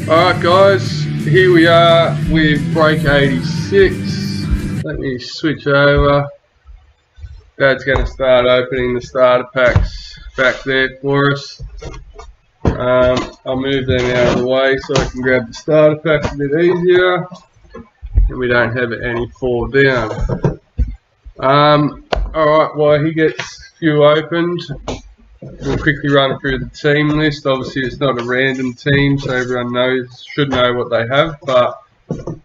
Alright guys, here we are with break 86. Let me switch over. Dad's going to start opening the starter packs back there for us. I'll move them out of the way so I can grab the starter packs a bit easier and we don't have any fall down. Alright, while he gets a few opened, we'll quickly run through the team list. Obviously it's not a random team, so everyone should know what they have, but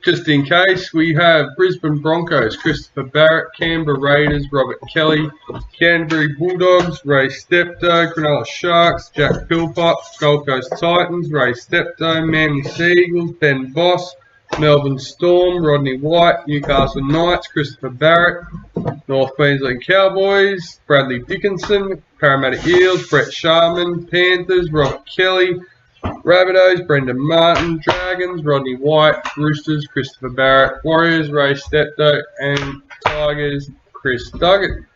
just in case, we have Brisbane Broncos, Christopher Barrett; Canberra Raiders, Robert Kelly; Canterbury Bulldogs, Ray Steptoe; Cronulla Sharks, Jack Philpott; Gold Coast Titans, Ray Steptoe; Manly Seagulls, Ben Voss; Melbourne Storm, Rodney White; Newcastle Knights, Christopher Barrett; North Queensland Cowboys, Bradley Dickinson; Parramatta Eels, Brett Sharman; Panthers, Robert Kelly; Rabbitohs, Brendan Martin; Dragons, Rodney White; Roosters, Christopher Barrett; Warriors, Ray Steptoe; and Tigers, Chris Duggan.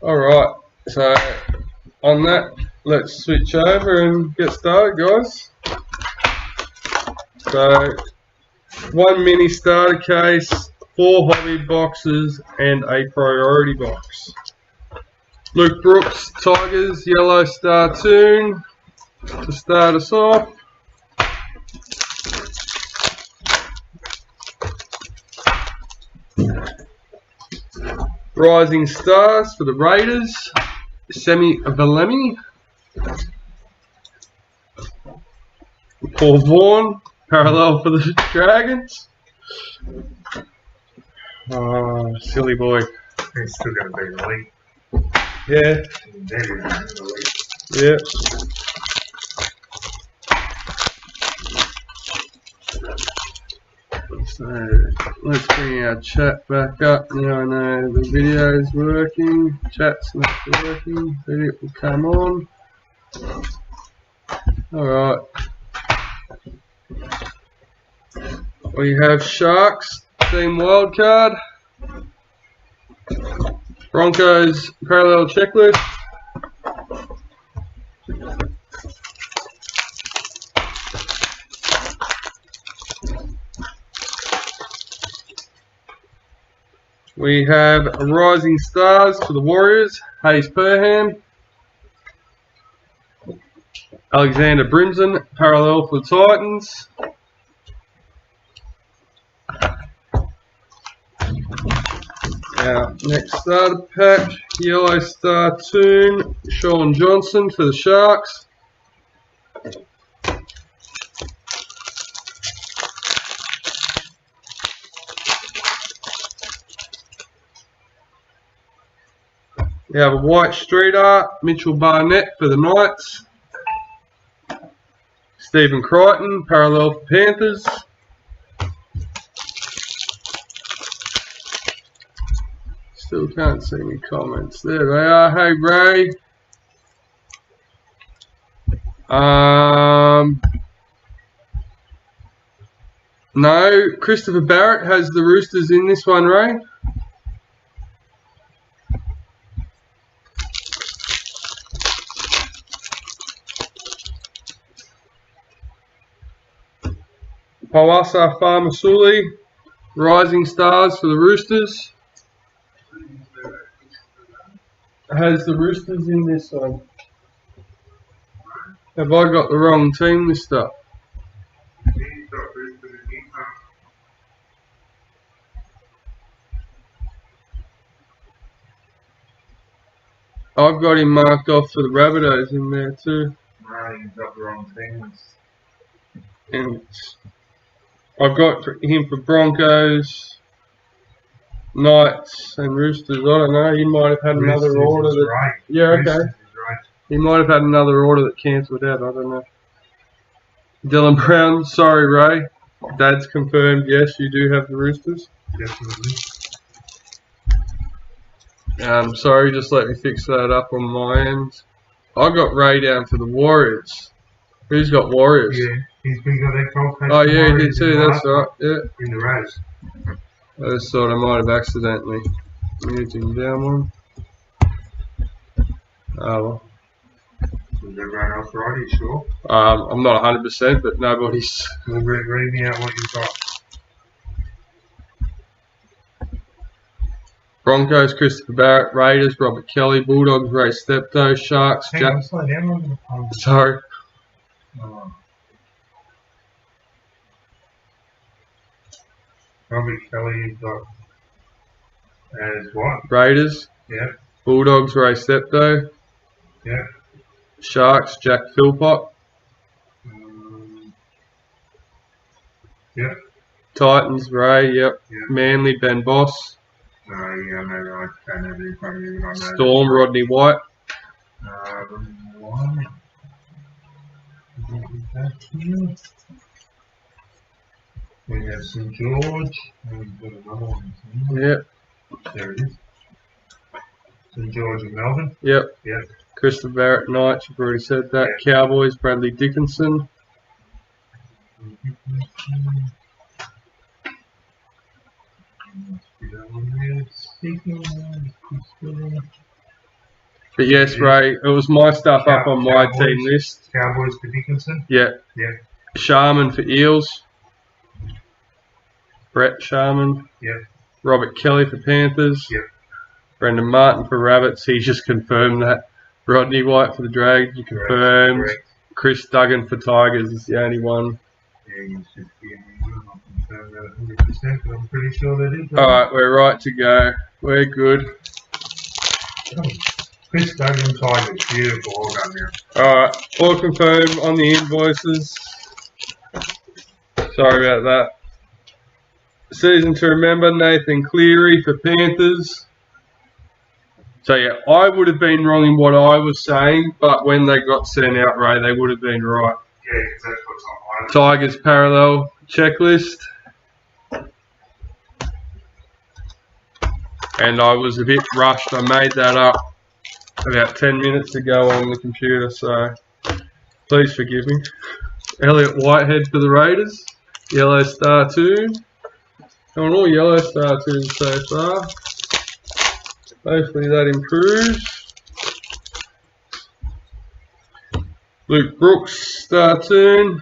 Alright, so on that, let's switch over and get started, guys. So, one mini starter case, 4 hobby boxes, and a priority box. Luke Brooks, Tigers, yellow star toon to start us off. Rising Stars for the Raiders, Semi Valemi. Paul Vaughan, parallel for the Dragons. Oh, silly boy. He's still going to be in the league. Yeah. Yeah. So let's bring our chat back up. Now I know the video is working, chat's not working, then it will come on. Alright. We have Sharks, team wildcard. Broncos, parallel checklist. We have Rising Stars for the Warriors, Hayes Perham. Alexander Brimson, parallel for the Titans. Our next starter pack, yellow star toon, Sean Johnson for the Sharks. We have a white street art, Mitchell Barnett for the Knights. Stephen Crichton, parallel for Panthers. Still can't see any comments. There they are. Hey Ray. No, Christopher Barrett has the Roosters in this one, Ray. Pawasa Farmasuli, Rising Stars for the Roosters. Has the Roosters in this one? Have I got the wrong team list up? I've got him marked off for the Rabbitohs in there too. No, you've got the wrong team list. And I've got him for Broncos, Knights and Roosters. I don't know, he might have had Roosters another order that... Right. Yeah, okay. Roosters is right. He might have had another order that cancelled out, I don't know. Dylan Brown, sorry Ray. Dad's confirmed, yes, you do have the Roosters. Definitely. Sorry, just let me fix that up on my end. I got Ray down for the Warriors. Who's got Warriors? Yeah, he's been got that Gold Coast. Oh yeah, he did too, that's right, yeah. In the Rose. I just thought I might have accidentally moved him down one. Oh well. Is everyone else right? Are you sure? I'm not 100%, but nobody's. Well, read me out what you've got. Broncos, Christopher Barrett. Raiders, Robert Kelly. Bulldogs, Ray Steptoe. Sharks, Hang on, slow down. I'm going to Sorry. Robbie Kelly, you've got as what? Raiders. Yeah, Bulldogs, Ray Steptoe. yeah. Sharks, Jack Philpott. Yeah. Titans, Ray, yep. Yeah. Manly, Ben Boss. Yeah, I know. I don't have it in front of me, but I know. Storm, Rodney White. One. We have St. George. And we've got another one. Yep. There it is. St. George and Melbourne. Yep. Yep. Christopher Barrett, Knights, you've already said that. Yep. Cowboys, Bradley Dickinson. But yes, Ray, it was my stuff up on my team list. Cowboys for Dickinson. Yeah. Yeah. Sharman for Eels. Brett Sharman. Yeah. Robert Kelly for Panthers. Yeah. Brendan Martin for Rabbits. He just confirmed that. Rodney White for the Dragons. You confirmed. Correct. Chris Duggan for Tigers is the only one. Yeah, he's just giving me one. I'm not confirmed 100%, but I'm pretty sure that is. Alright, we're right to go. We're good. Chris Duggan Tigers, beautiful. All done now. Alright, all confirmed on the invoices. Sorry about that. Season to remember, Nathan Cleary for Panthers. So yeah, I would have been wrong in what I was saying, but when they got sent out, Ray, they would have been right. Yeah, because that's what's on mine. Tigers parallel checklist. And I was a bit rushed. I made that up about 10 minutes ago on the computer, so please forgive me. Elliot Whitehead for the Raiders. Yellow Star 2. On all Yellow Star 2s so far. Hopefully that improves. Luke Brooks, Star 2.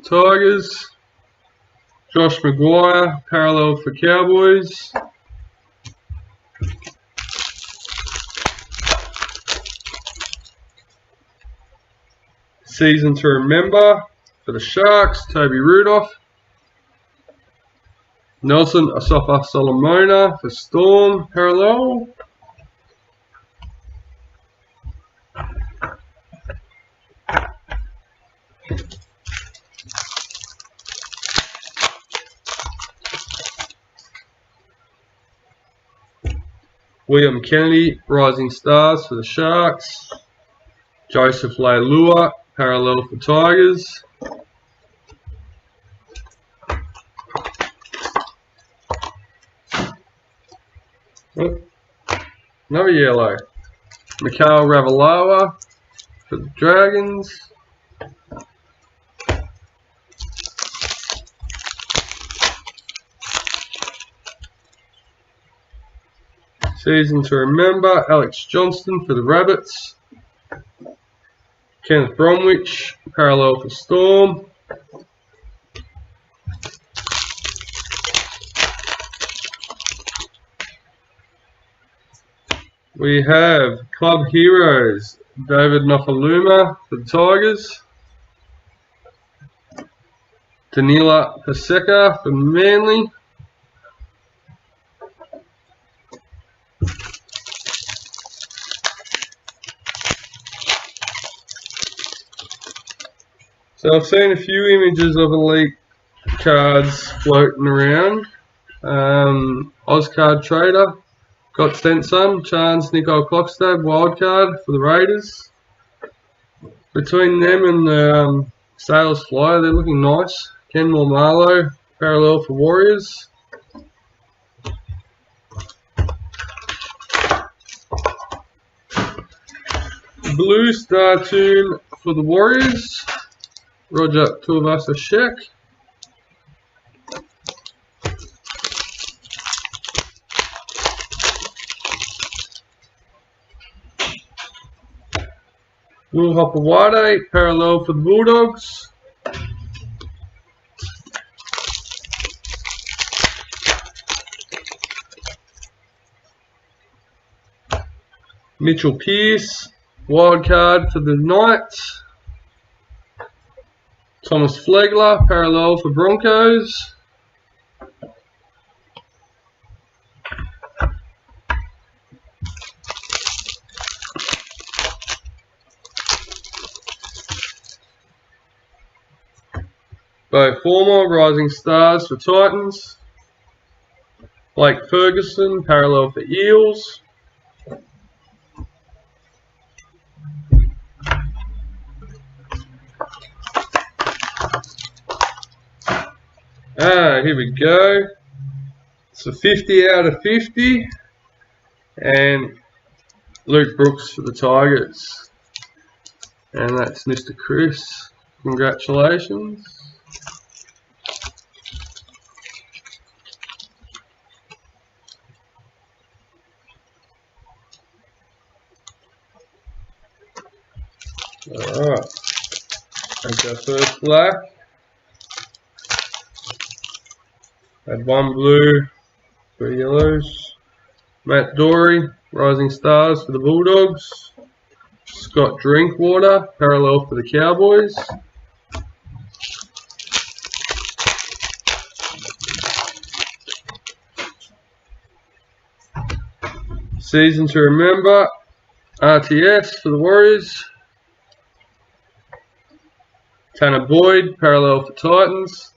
Tigers. Josh Maguire, parallel for Cowboys. Season to remember for the Sharks, Toby Rudolph. Nelson Asafa Solomona for Storm, parallel. William Kennedy, Rising Stars for the Sharks. Joseph Leilua, parallel for Tigers. Oh, another yellow. Mikhail Ravalawa for the Dragons. Season to remember, Alex Johnston for the Rabbits. Kenneth Bromwich, parallel for Storm. We have Club Heroes, David Nofaluma for the Tigers. Danila Paseka for Manly. So I've seen a few images of elite cards floating around. Ozcard Trader got sent some. Chance Nicole Clockstad wildcard for the Raiders. Between them and the Sales Flyer, they're looking nice. Ken Marlowe parallel for Warriors. Blue Star Tune for the Warriors. Roger Tuivasa Shek. Will Hopewade, parallel for the Bulldogs. Mitchell Pearce, wild card for the Knights. Thomas Flegler, parallel for Broncos. Bo Former, rising stars for Titans. Blake Ferguson, parallel for Eels. Here we go. It's a 50 out of 50. And Luke Brooks for the Tigers. And that's Mr. Chris. Congratulations. Alright. That's our first black. Had one blue, 3 yellows. Matt Dory, rising stars for the Bulldogs. Scott Drinkwater, parallel for the Cowboys. Season to remember, RTS for the Warriors. Tanner Boyd, parallel for Titans.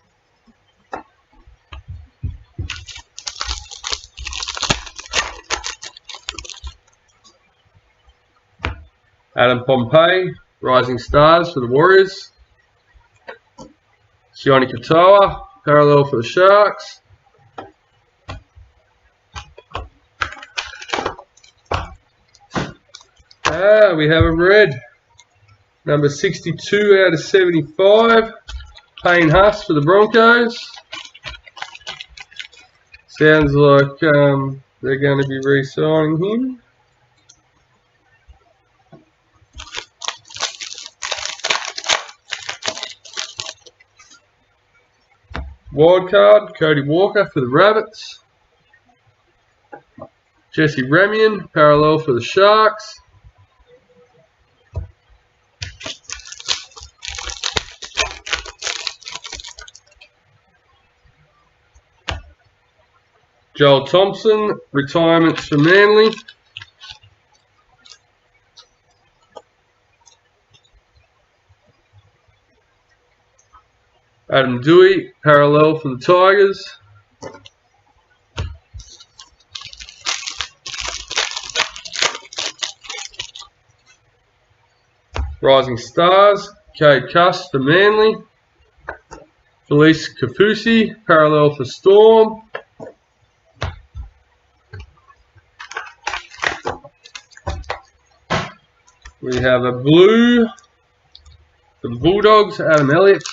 Adam Pompey, rising stars for the Warriors. Sione Katoa, parallel for the Sharks. We have a red. Number 62 out of 75. Payne Huss for the Broncos. Sounds like they're going to be re-signing him. Wildcard, Cody Walker for the Rabbits. Jesse Ramian, parallel for the Sharks. Joel Thompson, retirements for Manly. Adam Dewey, parallel for the Tigers. Rising Stars, Cade Cuss for Manly. Felice Kafusi, parallel for Storm. We have a blue for the Bulldogs, Adam Elliott.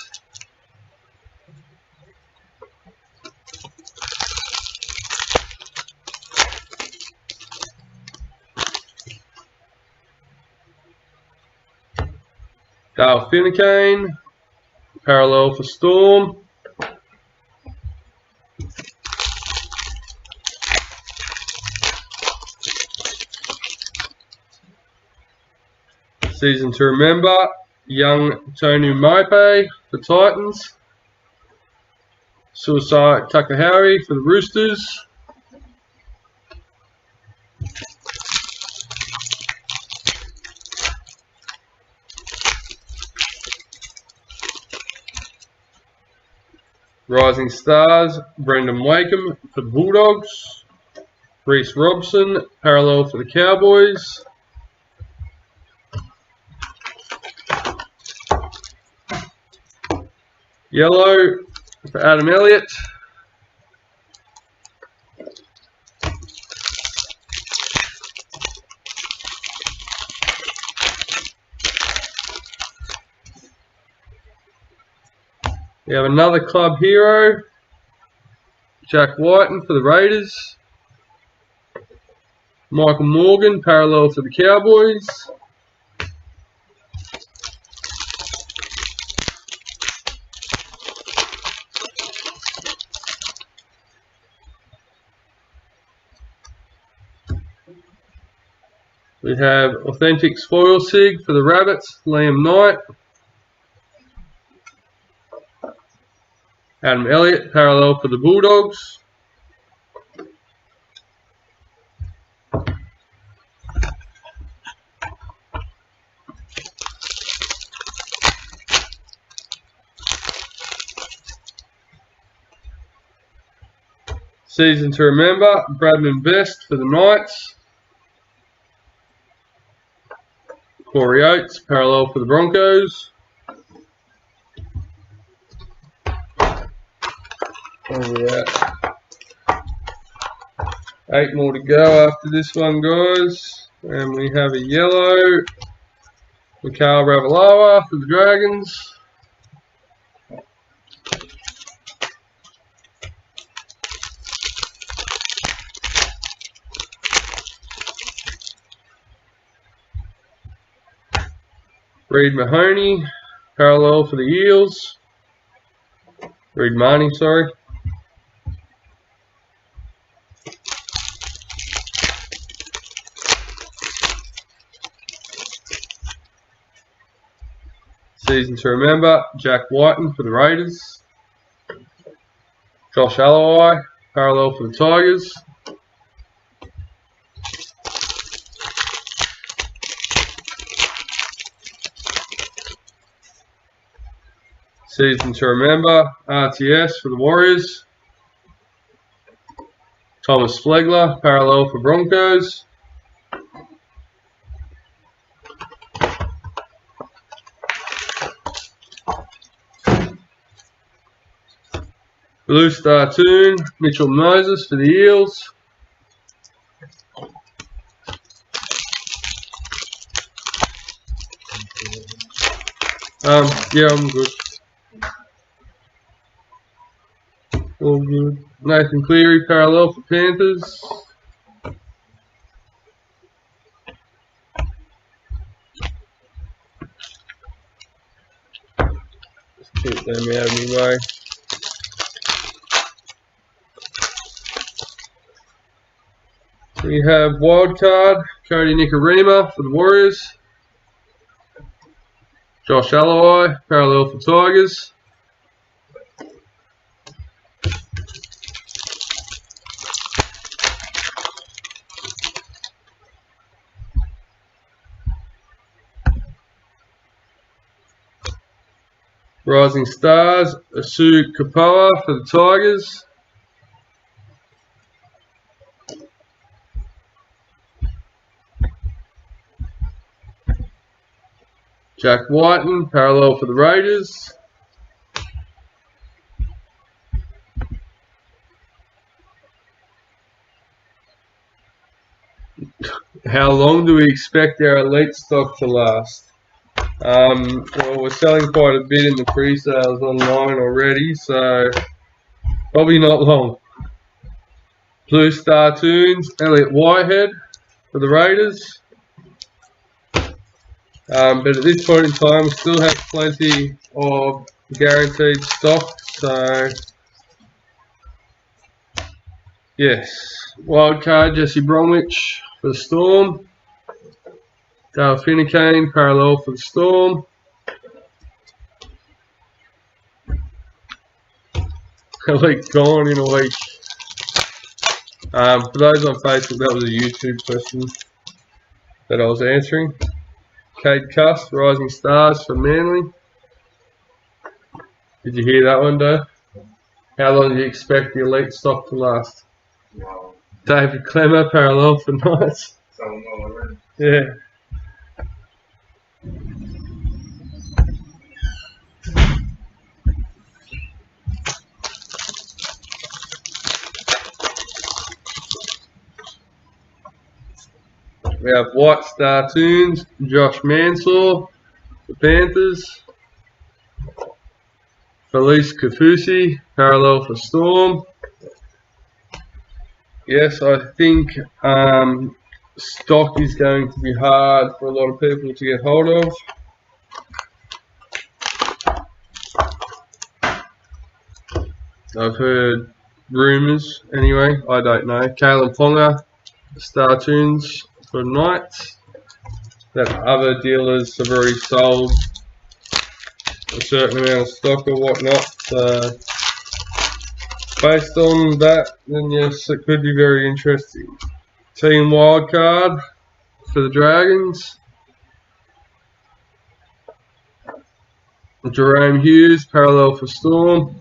Dale Finucane, parallel for Storm. Season to remember, young Tony Mope for Titans. Suicide Takahari for the Roosters. Rising Stars, Brendan Wakeham for the Bulldogs. Reece Robson, parallel for the Cowboys. Yellow for Adam Elliott. We have another club hero, Jack Whiten for the Raiders. Michael Morgan, parallel for the Cowboys. We have Authentic Foil Sig for the Rabbits, Liam Knight. Adam Elliott, parallel for the Bulldogs. Season to remember, Bradman Best for the Knights. Corey Oates, parallel for the Broncos. Where are we at? 8 more to go after this one, guys. And we have a yellow. Mikhail Ravalawa for the Dragons. Reid Mahoney, parallel for the Eels. Reid Marnie, sorry. Season to remember, Jack Whiten for the Raiders. Josh Alloway, parallel for the Tigers. Season to remember, RTS for the Warriors. Thomas Flegler, parallel for Broncos. Blue Star Toon, Mitchell Moses for the Eels. Yeah, I'm good. All good. Nathan Cleary, parallel for Panthers. Just keep them out of my way. We have wildcard, Cody Nikorima for the Warriors. Josh Alloway, parallel for Tigers. Rising Stars, Asu Kapoa for the Tigers. Jack Whiten, parallel for the Raiders. How long do we expect our elite stock to last? Well, we're selling quite a bit in the pre-sales online already, so probably not long. Blue Star Toons, Elliot Whitehead for the Raiders. But at this point in time, we still have plenty of guaranteed stock, so yes. Wildcard, Jesse Bromwich for the Storm. Dale Finucane, parallel for the Storm. Elite gone in a week. For those on Facebook, that was a YouTube question that I was answering. Cade Cuss, Rising Stars for Manly. Did you hear that one, Dave? How long do you expect the elite stock to last? Wow. David Clemmer, parallel for Knights. Someone well already. Yeah. We have White Star Toons, Josh Mansour for Panthers. Felice Kafusi, parallel for Storm. Yes, I think stock is going to be hard for a lot of people to get hold of. I've heard rumours anyway, I don't know. Kalen Ponga, Star Toons for Knights. that other dealers have already sold a certain amount of stock or whatnot. So based on that, then yes, it could be very interesting. Team wildcard for the Dragons. Jerome Hughes, parallel for Storm.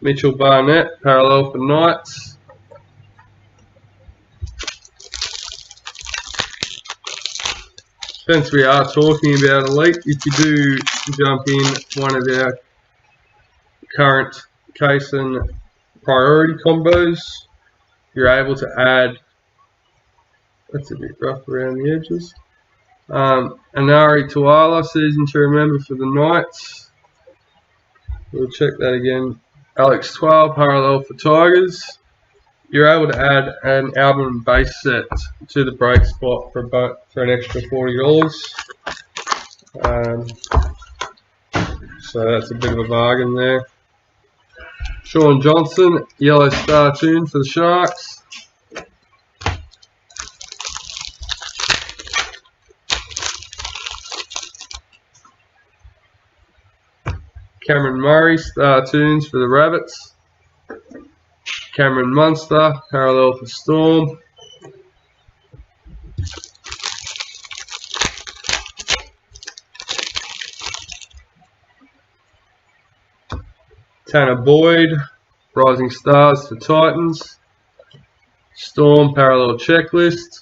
Mitchell Barnett, parallel for Knights. Since we are talking about Elite, if you do jump in one of our current case and priority combos, you're able to add, that's a bit rough around the edges, Anari Tuala, season to remember for the Knights. We'll check that again. Alex 12, parallel for Tigers. You're able to add an album base set to the break spot for an extra $40. So that's a bit of a bargain there. Sean Johnson, Yellow Star Tune for the Sharks. Cameron Murray, Star Tunes for the Rabbits. Cameron Munster, parallel for Storm. Tanner Boyd, Rising Stars for Titans. Storm, parallel checklist.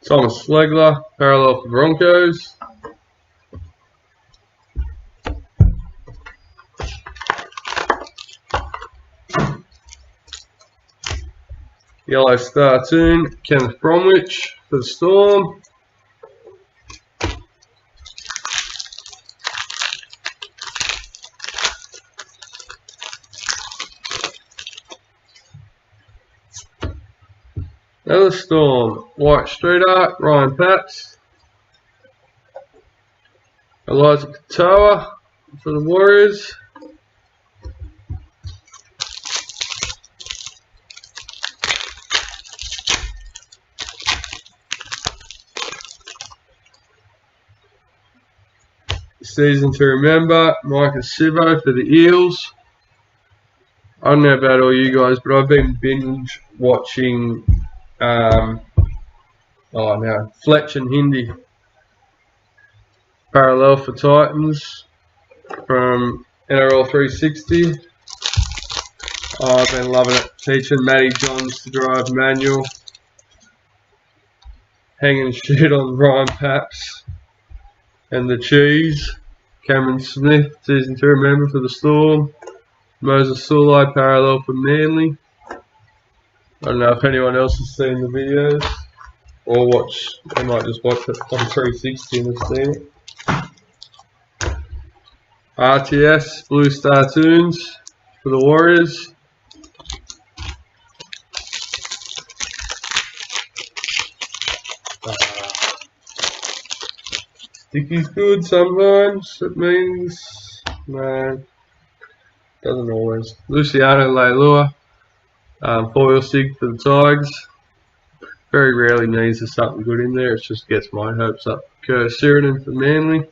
Thomas Slegler, parallel for Broncos. Yellow Star Tune, Kenneth Bromwich for the Storm. Another Storm, White Street Art, Ryan Paps. Elijah Katoa for the Warriors. Season to remember, Micah Sivo for the Eels. I don't know about all you guys, but I've been binge watching Fletch and Hindi. Parallel for Titans from NRL 360. Oh, I've been loving it. Teaching Matty Johns to drive manual. Hanging shit on Ryan Paps. And the cheese. Cameron Smith, season to remember for the Storm. Moses Sulai, parallel for Manly. I don't know if anyone else has seen the videos or they might just watch it on 360 and have seen it. RTS, Blue Star Tunes for the Warriors. Sticky's good sometimes, it means, no, doesn't always. Luciano Leilua, foil sig for the Tigers. Very rarely means there's something good in there, it just gets my hopes up. Kerr Sheridan for Manly.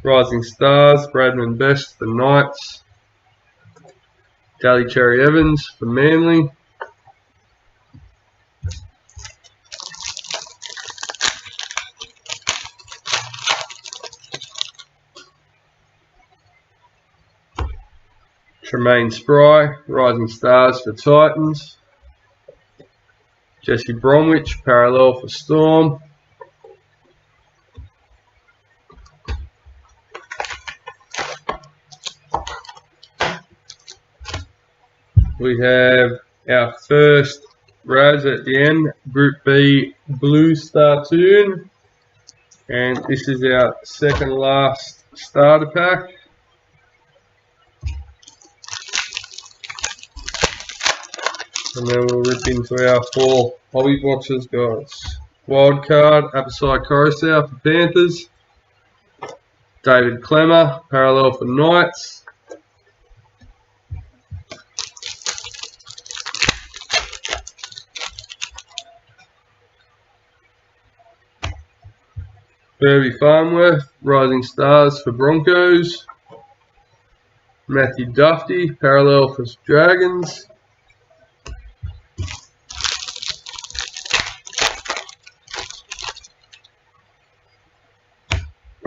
Rising Stars, Bradman Best for Knights. Daly Cherry Evans for Manly. Tremaine Spry, Rising Stars for Titans. Jesse Bromwich, parallel for Storm. We have our first Raz at the end, Group B blue Startoon, and this is our second last starter pack. And then we'll rip into our 4 hobby boxes, guys. Wild card, Apasai Coruscant for Panthers. David Clemmer, parallel for Knights. Herbie Farnworth, Rising Stars for Broncos. Matthew Duffy, parallel for Dragons.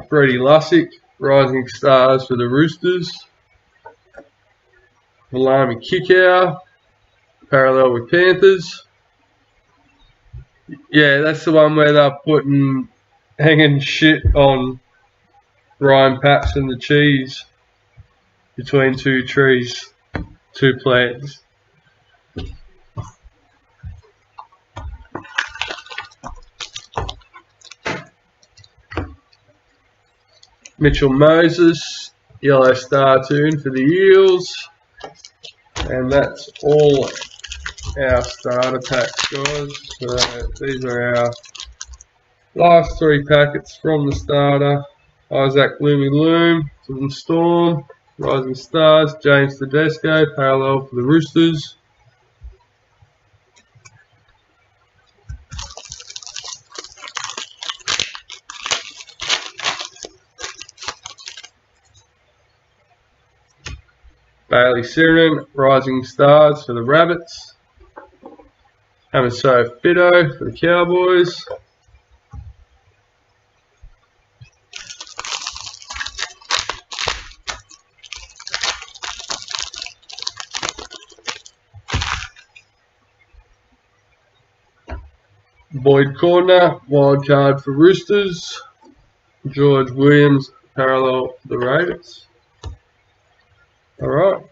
Freddie Lussick, Rising Stars for the Roosters. Malami Kickow, parallel with Panthers. Yeah, that's the one where they're hanging shit on Ryan Paps and the cheese between 2 trees, 2 plants. Mitchell Moses, yellow Startoon for the Eels. And that's all our starter packs, guys. So these are our last 3 packets from the starter. Isaac Loomy Loom from the Storm. Rising Stars, James Tedesco, parallel for the Roosters. Bailey Sirenan, Rising Stars for the Rabbits. Hamiso Fido for the Cowboys. Boyd Cordner, wild card for Roosters. George Williams, parallel for the Raiders. Alright.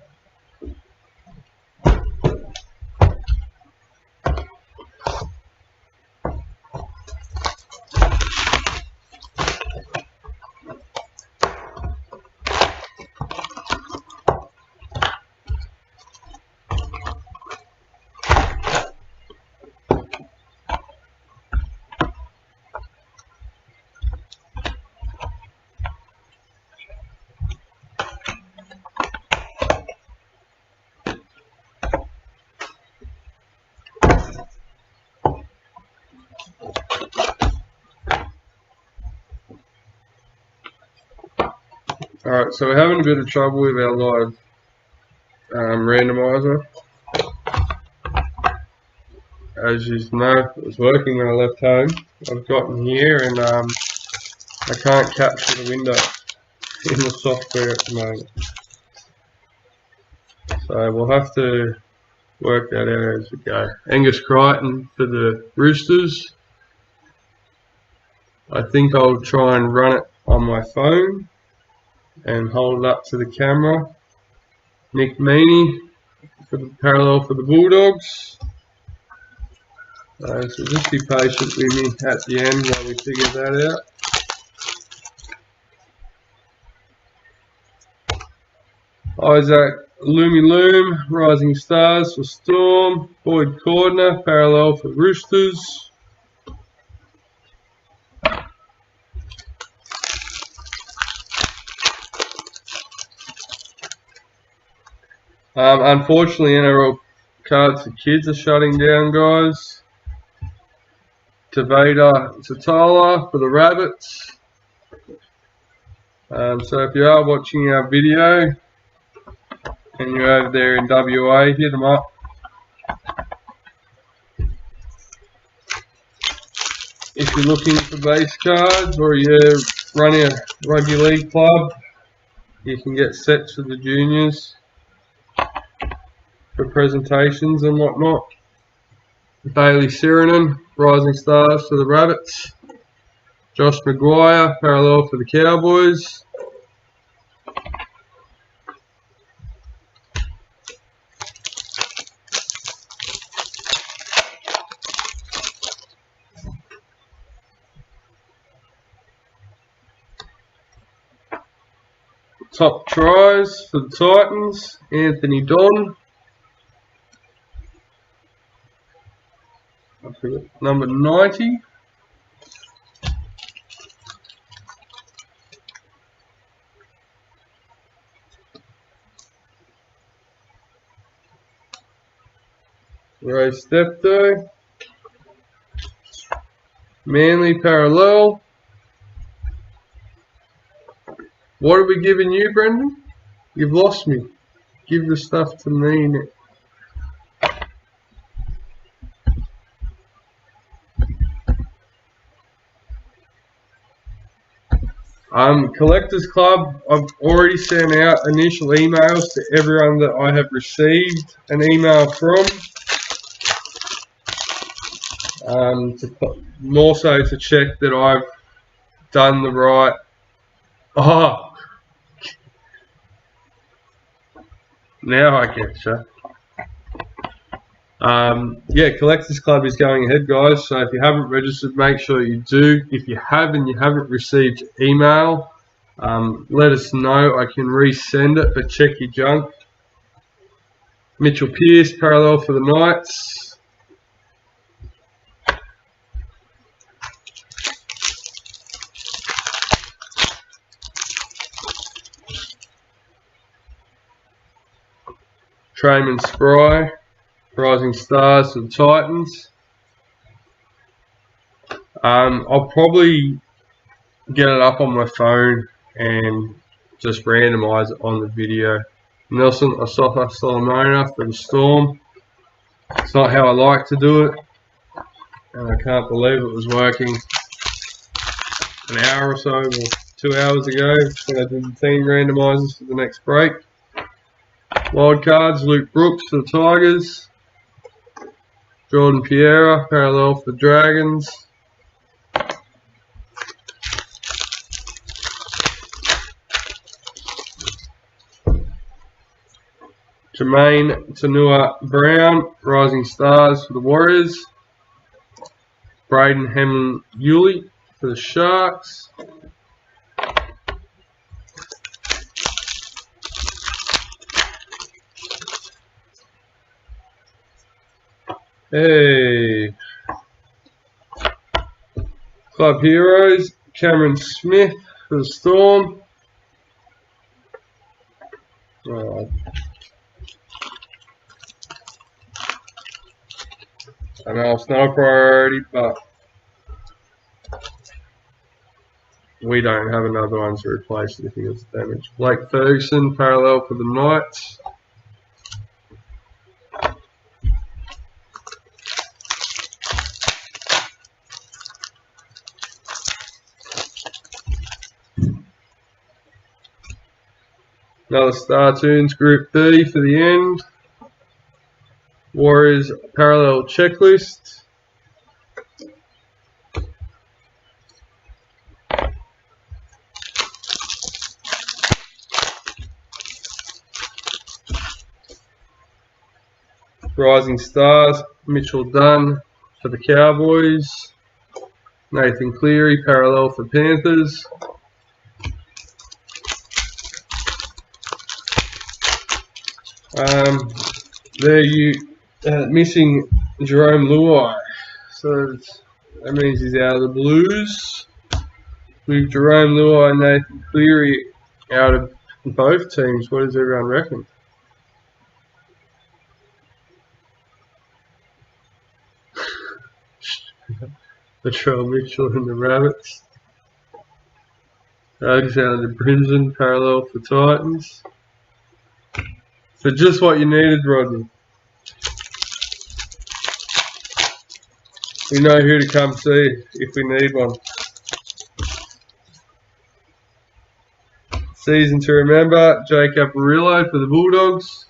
Alright, so we're having a bit of trouble with our live randomizer. As you know, it was working when I left home. I've gotten here and I can't capture the window in the software at the moment. So we'll have to work that out as we go. Angus Crichton for the Roosters. I think I'll try and run it on my phone and hold it up to the camera. Nick Meaney for the parallel for the Bulldogs. So just be patient with me at the end while we figure that out. Isaac Loomy Loom, Rising Stars for Storm. Boyd Cordner, parallel for Roosters. Unfortunately, NRL Cards for Kids are shutting down, guys. Tavita Satala for the Rabbits. So if you are watching our video and you're over there in WA, hit them up. If you're looking for base cards or you're running a Rugby League club, you can get sets for the juniors for presentations and whatnot. Bailey Sirenan, Rising Stars for the Rabbits. Josh Maguire, parallel for the Cowboys. top tries for the Titans, Anthony Don. I forget, number 90. Ray Steptoe. Manly parallel. What are we giving you, Brendan? You've lost me. Give the stuff to me now. Collectors Club, I've already sent out initial emails to everyone that I have received an email from. More so to check that I've done the right. Oh, now I get you. Yeah, Collectors Club is going ahead, guys. So if you haven't registered, make sure you do. If you have and you haven't received email, let us know. I can resend it, but check your junk. Mitchell Pearce, parallel for the Knights. Trayman Spry, Rising Stars for the Titans. I'll probably get it up on my phone and just randomise it on the video. Nelson Asafa Solomona for the Storm. It's not how I like to do it, and I can't believe it was working an hour or so, or 2 hours ago when I did the team randomisers for the next break. Wild cards, Luke Brooks for the Tigers. Jordan Piera, parallel for the Dragons. Jermaine Tanua Brown, Rising Stars for the Warriors. Braden Hamlin-Yulee for the Sharks. Hey. Club Heroes, Cameron Smith for the Storm. I know it's not a priority, but we don't have another one to replace it if he gets damaged. Blake Ferguson, parallel for the Knights. Another Star Tunes Group B for the end. Warriors parallel checklist. Rising Stars, Mitchell Dunn for the Cowboys. Nathan Cleary, parallel for Panthers. There you missing Jerome Luai, so that means he's out of the Blues. With Jerome Luai and Nathan Cleary out of both teams, what does everyone reckon? Latrell Mitchell and the Rabbits. Alexander Brinson, parallel for Titans. So just what you needed, Rodney. We know who to come see if we need one. Season to remember, Jake Aparillo for the Bulldogs.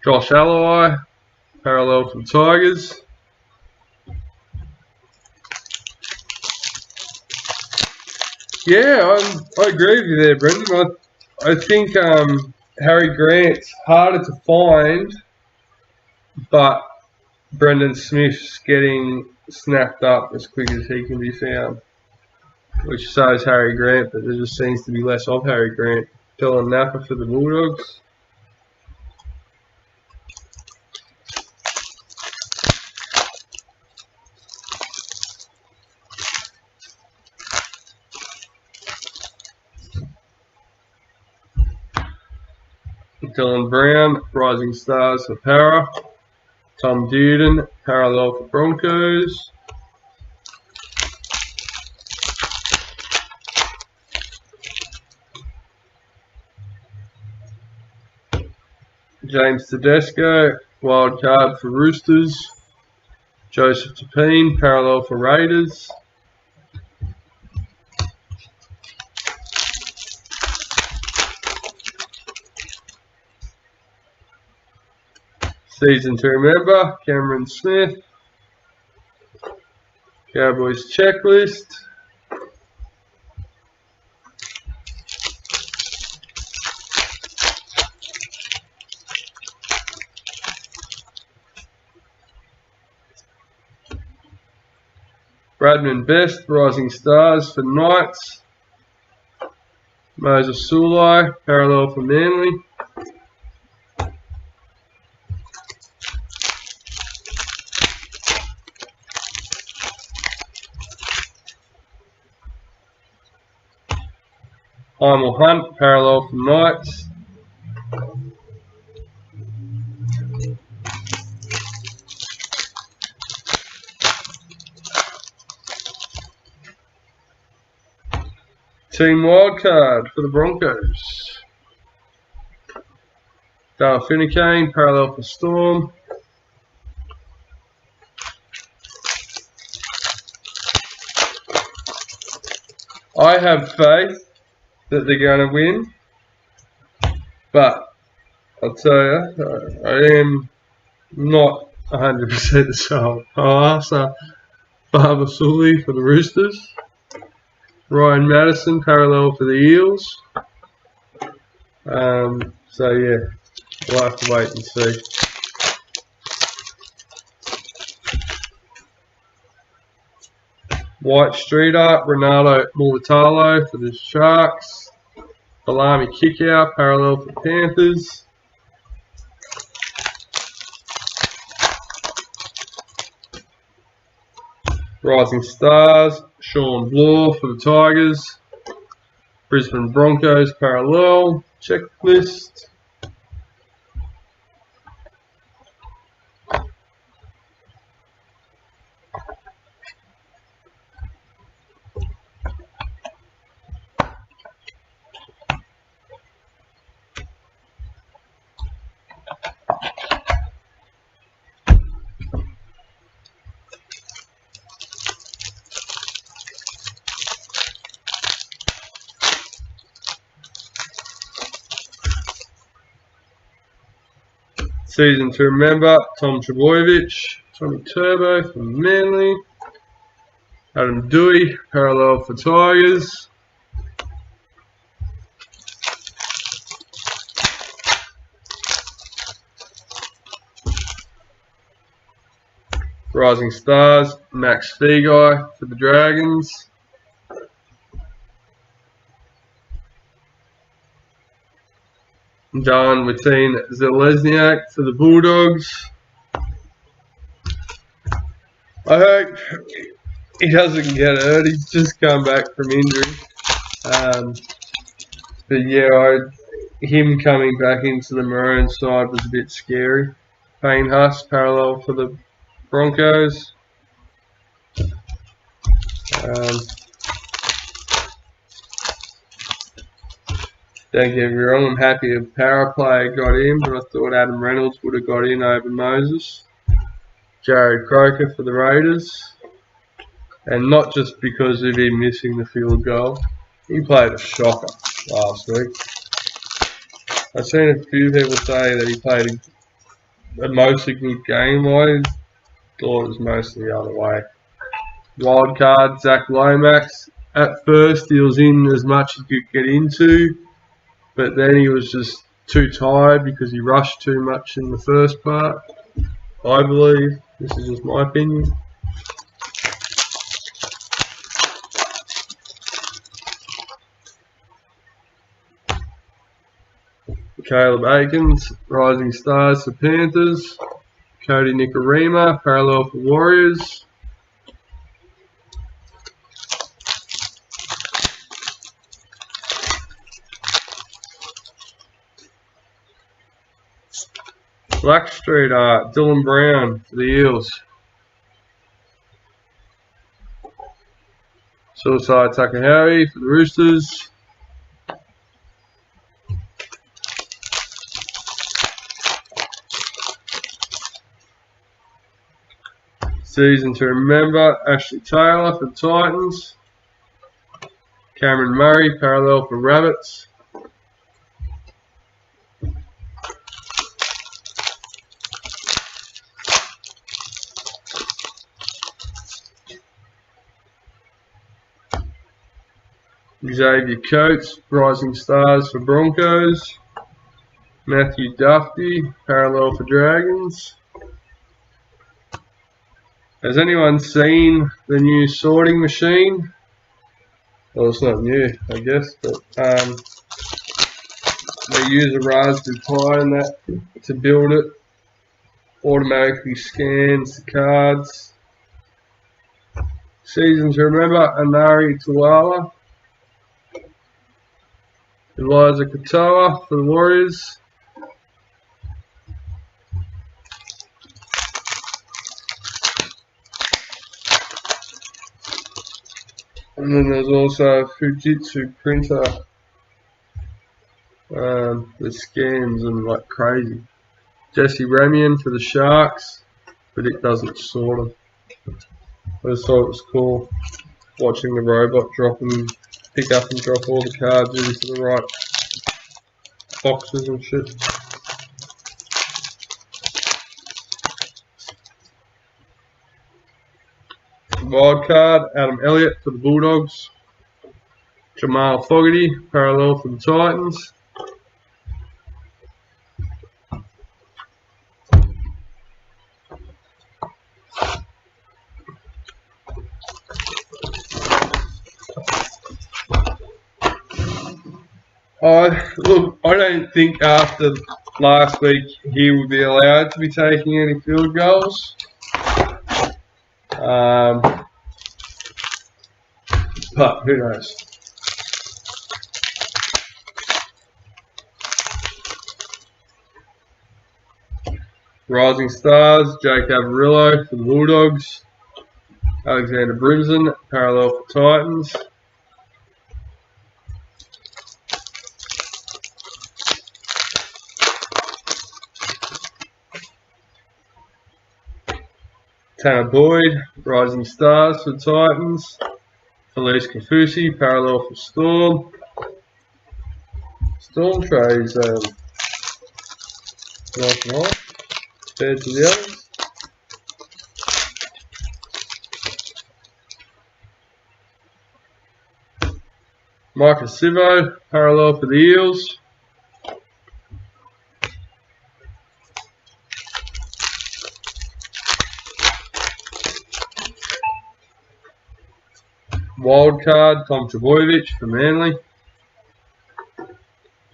Josh Alloway, parallel for the Tigers. Yeah, I agree with you there, Brendan. I think Harry Grant's harder to find, but Brendan Smith's getting snapped up as quick as he can be found, which so is Harry Grant, but there just seems to be less of Harry Grant. Dylan Napa for the Bulldogs. Dylan Brown, Rising Stars for Para. Tom Dearden, parallel for Broncos. James Tedesco, wild card for Roosters. Joseph Tapine, parallel for Raiders. Season to remember, Cameron Smith. Cowboys checklist. Bradman Best, Rising Stars for Knights. Moses Sulai, parallel for Manly. Hymel Hunt, parallel for Knights. Team wildcard for the Broncos. Dale Finucane, parallel for Storm. I have faith that they're going to win, but I'll tell you, I am not 100% sold. I'll ask Barbara Sully for the Roosters. Ryan Madison, parallel for the Eels. So yeah, we'll have to wait and see. White Street Art, Renato Mulatalo for the Sharks. Balami Kickout, parallel for Panthers. Rising Stars, Sean Bloor for the Tigers. Brisbane Broncos, parallel, checklist. Season to remember, Tom Trbojevic, Tommy Turbo for Manly. Adam Dewey, parallel for Tigers. Rising Stars, Max Feagai for the Dragons. John Martin Zelezniak for the Bulldogs. I hope he doesn't get hurt. He's just come back from injury. But yeah, him coming back into the Maroon side was a bit scary. Payne Huss, parallel for the Broncos. Don't get me wrong, I'm happy a power player got in, but I thought Adam Reynolds would have got in over Moses. Jared Croker for the Raiders. And not just because of him missing the field goal. He played a shocker last week. I've seen a few people say that he played a mostly good game. I thought it was mostly the other way. Wild card, Zach Lomax. At first he was in as much as he could get into, but then he was just too tired because he rushed too much in the first part. I believe. This is just my opinion. Caleb Aikens, Rising Stars for Panthers. Cody Nicarima, parallel for Warriors. Blackstreet art, Dylan Brown for the Eels. Suicide Takahari for the Roosters. Season to remember, Ashley Taylor for the Titans. Cameron Murray, parallel for Rabbits. Xavier Coates, Rising Stars for Broncos. Matthew Duffy, parallel for Dragons. Has anyone seen the new sorting machine? Well, it's not new, I guess, but they use a Raspberry Pi and that to build it. Automatically scans the cards. Season to remember, Anari Tuala. Eliza Katoa for the Warriors. And then there's also a Fujitsu printer that scans them like crazy. Jesse Ramian for the Sharks, but it doesn't sort them. I just thought it was cool watching the robot pick up and drop all the cards into the right boxes and shit. Wild card, Adam Elliott for the Bulldogs. Jamal Fogarty, parallel for the Titans. Look, I don't think after last week he would be allowed to be taking any field goals. But who knows? Rising Stars, Jake Avarillo for the Bulldogs. Alexander Brimson, parallel for Titans. Tanner Boyd, Rising Stars for the Titans. Felice Kafusi, parallel for Storm. Storm trades nice and high compared to the others. Marcus Sivo, parallel for the Eels. Wildcard, Tom Trbojevic for Manly.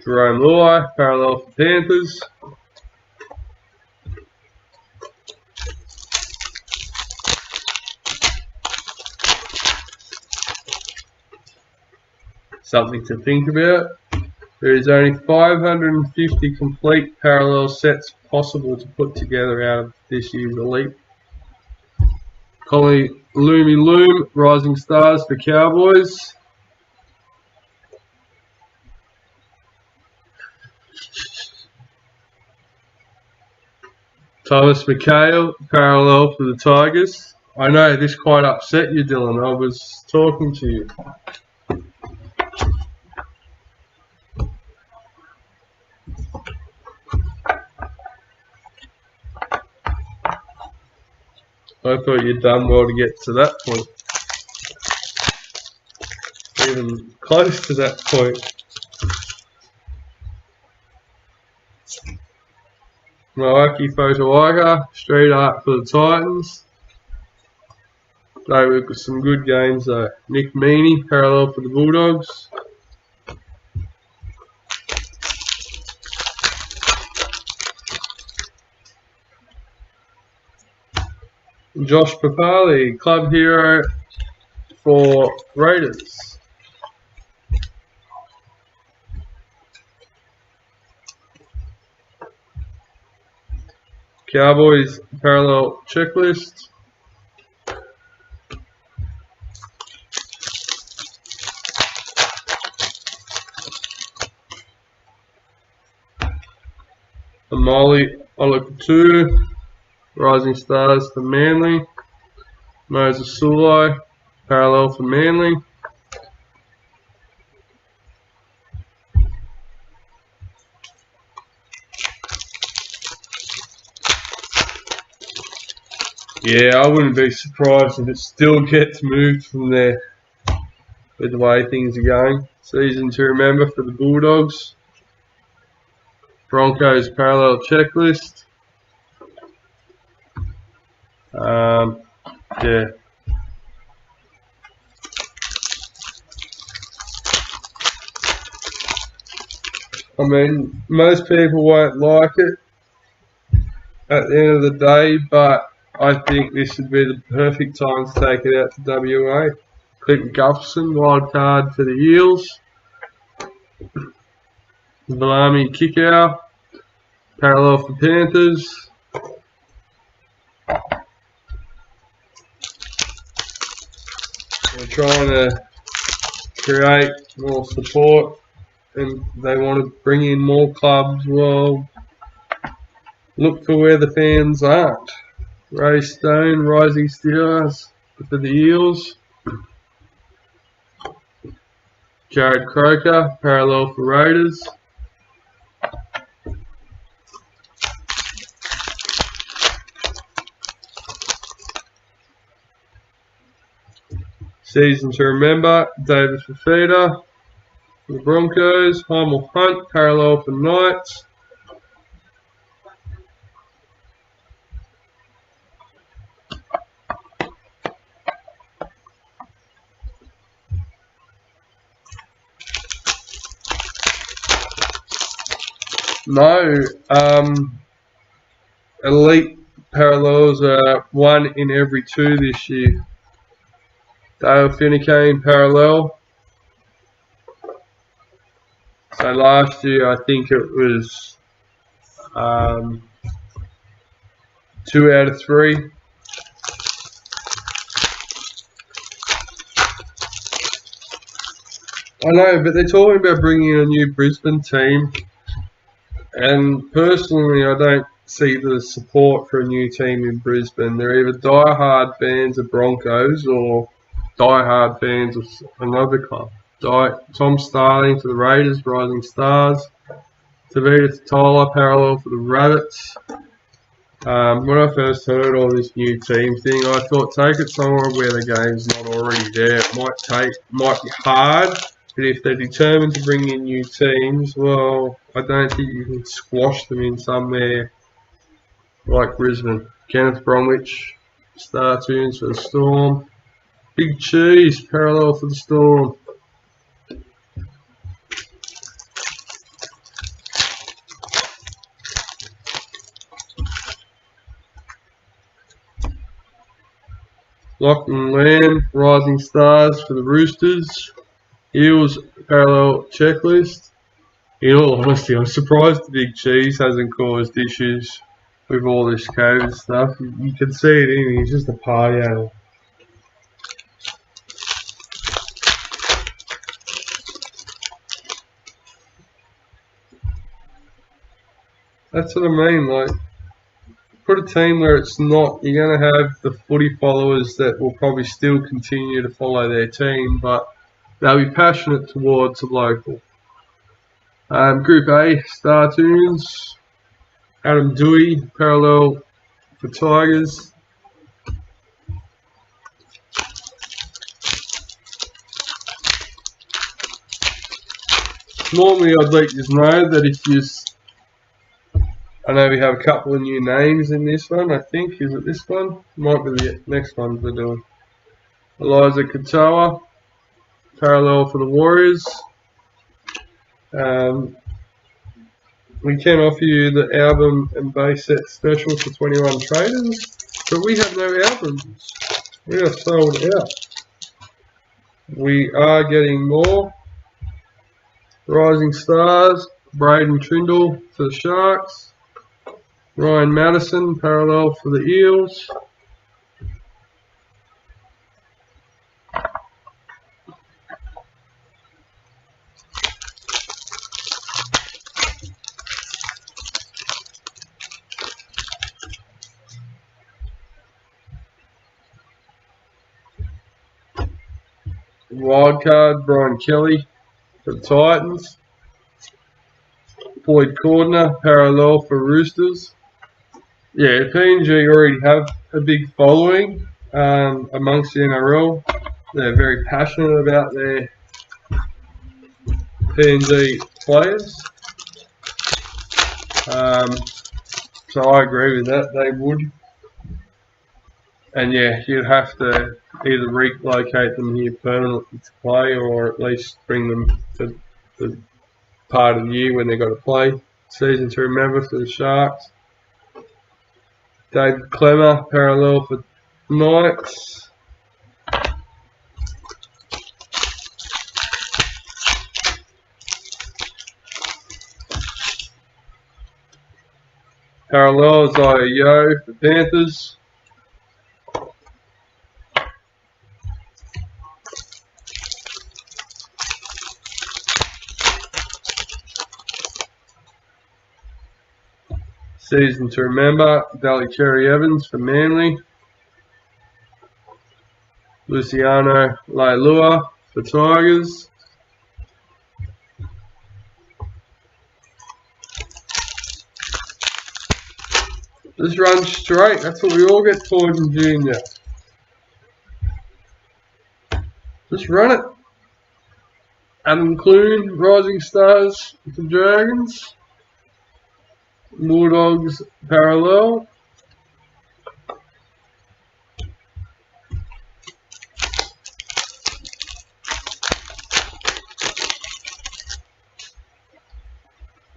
Jerome Luai, parallel for Panthers. Something to think about. There is only 550 complete parallel sets possible to put together out of this year's Elite. Collie Loomy Loom, Rising Stars for Cowboys. Thomas McHale, parallel for the Tigers. I know this quite upset you, Dylan. I was talking to you. I thought you'd done well to get to that point. Even close to that point. Naoki Fotuaika, straight art for the Titans. They were some good games though. Nick Meaney, parallel for the Bulldogs. Josh Papali, club hero for Raiders. Cowboys parallel checklist. Amali Olakatu, Rising Stars for Manly. Moses Sulai, parallel for Manly. Yeah, I wouldn't be surprised if it still gets moved from there with the way things are going. Season to remember for the Bulldogs. Broncos parallel checklist. Yeah. I mean, most people won't like it at the end of the day, but I think this would be the perfect time to take it out to WA. Clinton Gufferson, wild card for the Eels. Valami Kickow, parallel for Panthers. They're trying to create more support and they want to bring in more clubs. Well, look for where the fans aren't. Ray Stone, Rising Stars for the Eels. Jared Croker, parallel for Raiders. Season to remember, David Fafita for the Broncos. Heimel Hunt, parallel for Knights. No, elite parallels are 1 in every 2 this year. Dale Finucane parallel. So last year I think it was 2 out of 3. I know, but they're talking about bringing in a new Brisbane team. And personally, I don't see the support for a new team in Brisbane. They're either die-hard fans of Broncos or die-hard fans of another club. Tom Starling for the Raiders, Rising Stars. Tavita Totola, parallel for the Rabbits. When I first heard all this new team thing, I thought take it somewhere where the game's not already there. It might be hard. But if they're determined to bring in new teams, well, I don't think you can squash them in somewhere like Brisbane. Kenneth Bromwich, Star Tunes for the Storm. Big Cheese, parallel for the Storm. Lachlan Lamb, Rising Stars for the Roosters. Eels parallel checklist. In all honesty, I'm surprised the Big Cheese hasn't caused issues with all this COVID stuff. You can see it in him, he's just a party animal. That's what I mean, like, put a team where it's not, you're going to have the footy followers that will probably still continue to follow their team, but they'll be passionate towards the local. Group A, Star Tunes. Adam Dewey, parallel for Tigers. Normally I'd let you know that if you, I know we have a couple of new names in this one, I think. Is it this one? Might be the next one we're doing. Eliza Katoa, parallel for the Warriors. We can offer you the album and base set special for 21 traders. But we have no albums. We are sold out. We are getting more. Rising Stars, Braden Trindle for the Sharks. Ryan Madison, parallel for the Eels. Wildcard, Brian Kelly for the Titans. Boyd Cordner, parallel for Roosters. Yeah, PNG already have a big following amongst the NRL. They're very passionate about their PNG players. So I agree with that, they would. And yeah, you'd have to either relocate them here permanently to play or at least bring them to the part of the year when they've got to play. Season to remember for the Sharks. David Clemmer, parallel for Knights. Parallel Isaiah Yo for Panthers. Season to remember, Daly Cherry Evans for Manly. Luciano Leilua for Tigers. Just run straight, that's what we all get told in junior. Just run it. Adam Clune, Rising Stars for Dragons. Bulldogs parallel.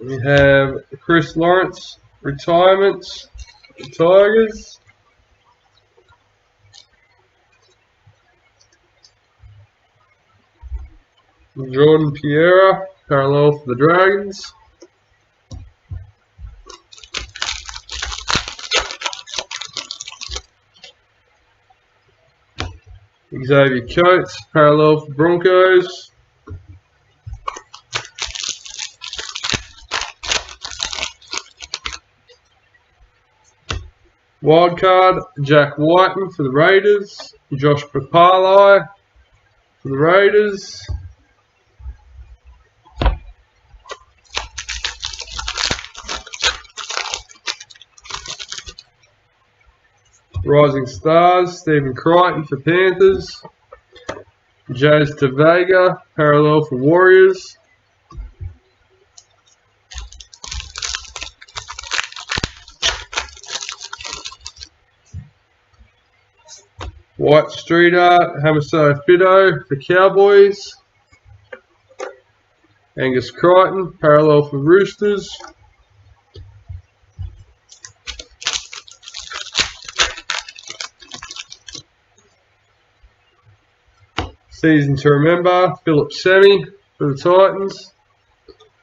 We have Chris Lawrence, retirements for Tigers. Jordan Piera, parallel for the Dragons. Xavier Coates, parallel for Broncos. Wildcard, Jack Whiten for the Raiders. Josh Papali for the Raiders. Rising Stars, Stephen Crichton for Panthers. Jazz Tavega, parallel for Warriors. White Streeter, Hamiso Fido for Cowboys. Angus Crichton, parallel for Roosters. Season to remember, Philip Semi for the Titans.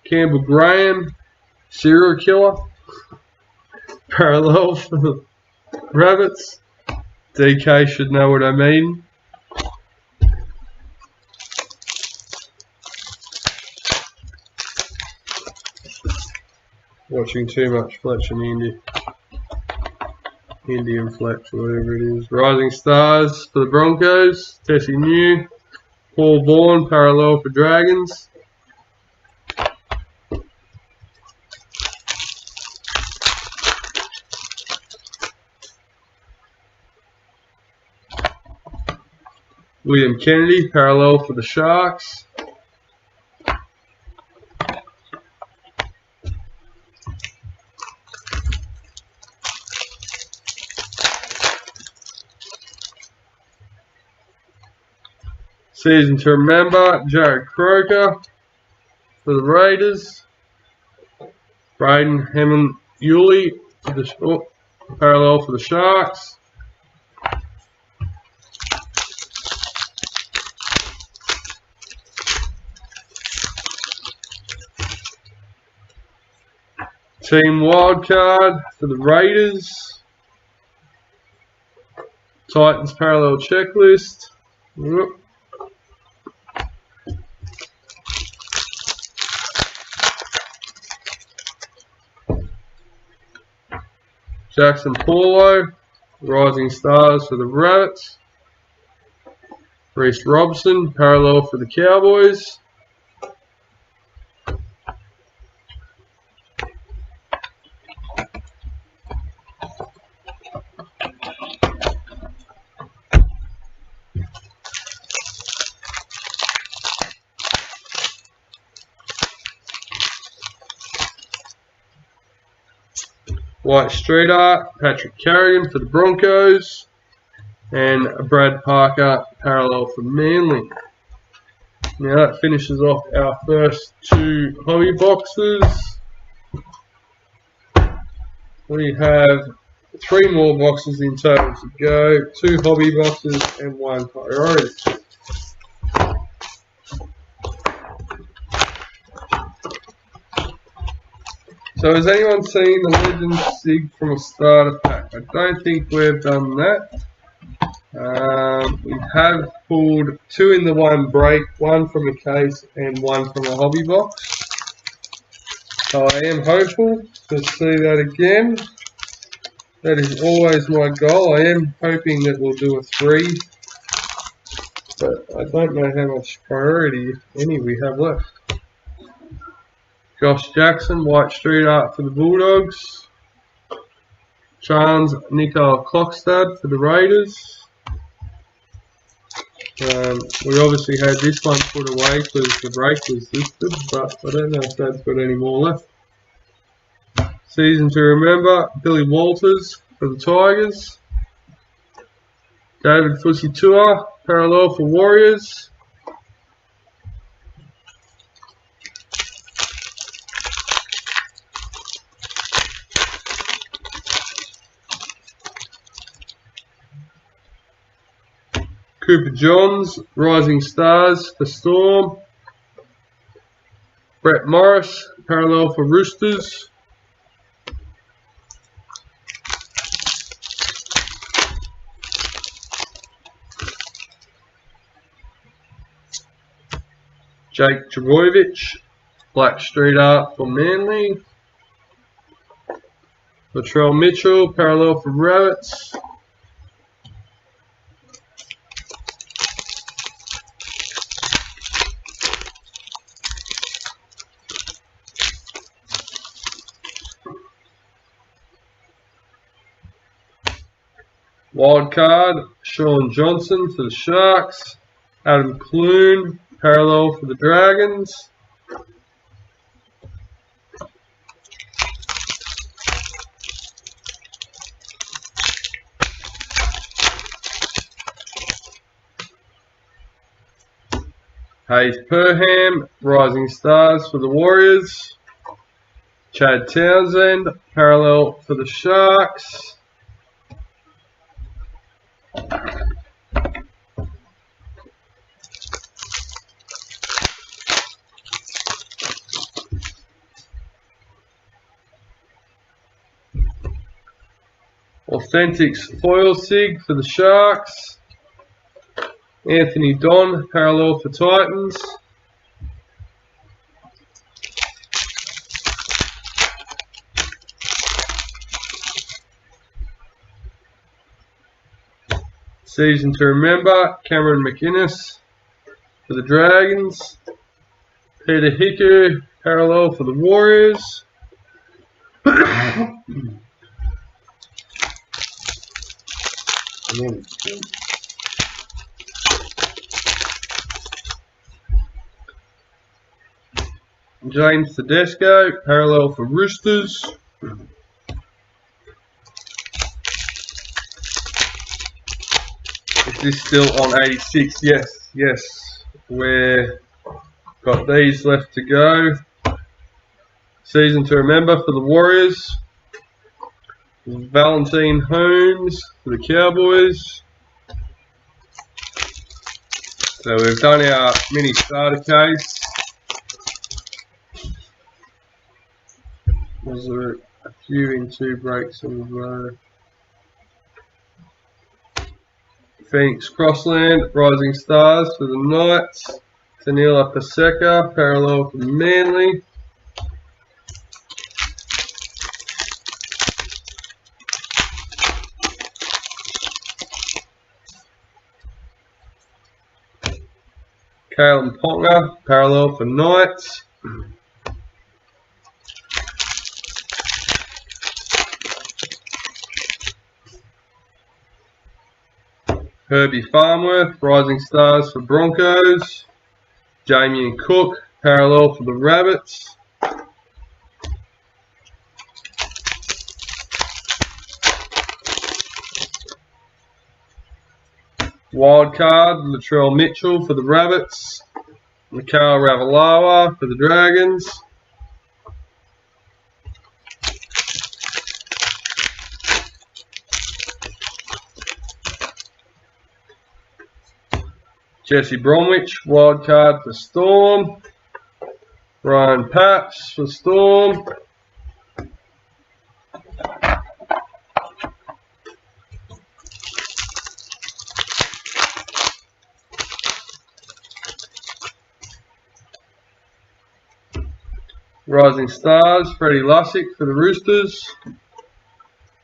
Campbell Graham, serial killer, parallel for the Rabbits. DK should know what I mean. Watching too much Fletch and Indian Fletch, whatever it is. Rising Stars for the Broncos. Tessie New. Paul Vaughan, parallel for Dragons. William Kennedy, parallel for the Sharks. Season to remember, Jared Croker for the Raiders. Braden Hammond Yulee for the parallel for the Sharks. Team wildcard for the Raiders. Titans parallel checklist. Jackson Paulo, Rising Stars for the Rabbits. Reece Robson, parallel for the Cowboys. White Street Art, Patrick Carrigan for the Broncos. And Brad Parker, parallel for Manly. Now that finishes off our first 2 hobby boxes. We have 3 more boxes in total to go. 2 hobby boxes and 1 priority. So has anyone seen the Legends Sig from a starter pack? I don't think we've done that. We have pulled 2 in the 1 break, 1 from a case and 1 from a hobby box. So I am hopeful to see that again. That is always my goal. I am hoping that we'll do a 3. But I don't know how much priority, if any, we have left. Josh Jackson, White Street Art for the Bulldogs. Chance Nicole Clockstad for the Raiders. We obviously had this one put away because the break was listed, but I don't know if that's got any more left. Season to remember, Billy Walters for the Tigers. David Fusitua, parallel for Warriors. Cooper Johns, Rising Stars for Storm. Brett Morris, parallel for Roosters. Jake Trbojevic, Black Street Art for Manly. Latrell Mitchell, parallel for Rabbits. Wildcard, Sean Johnson for the Sharks. Adam Clune, parallel for the Dragons. Hayes Perham, Rising Stars for the Warriors. Chad Townsend, parallel for the Sharks. Authentics Foil Sig for the Sharks. Anthony Don, parallel for Titans. Season to remember, Cameron McInnes for the Dragons. Peter Hiku, parallel for the Warriors. James Tedesco, parallel for Roosters. Is this still on 86? Yes. We've got these left to go. Season to remember for the Warriors. Valentine Holmes for the Cowboys. So we've done our mini starter case. Was there a few in 2 breaks in a row? Phoenix Crossland, Rising Stars for the Knights. Tanila Paseka, parallel for Manly. Kalen Ponga, parallel for Knights. Herbie Farmworth, Rising Stars for Broncos. Jamie and Cook, parallel for the Rabbits. Wild card, Latrell Mitchell for the Rabbits. Mikhail Ravalawa for the Dragons. Jesse Bromwich, wild card for Storm. Ryan Paps for Storm. Rising Stars, Freddie Lussick for the Roosters.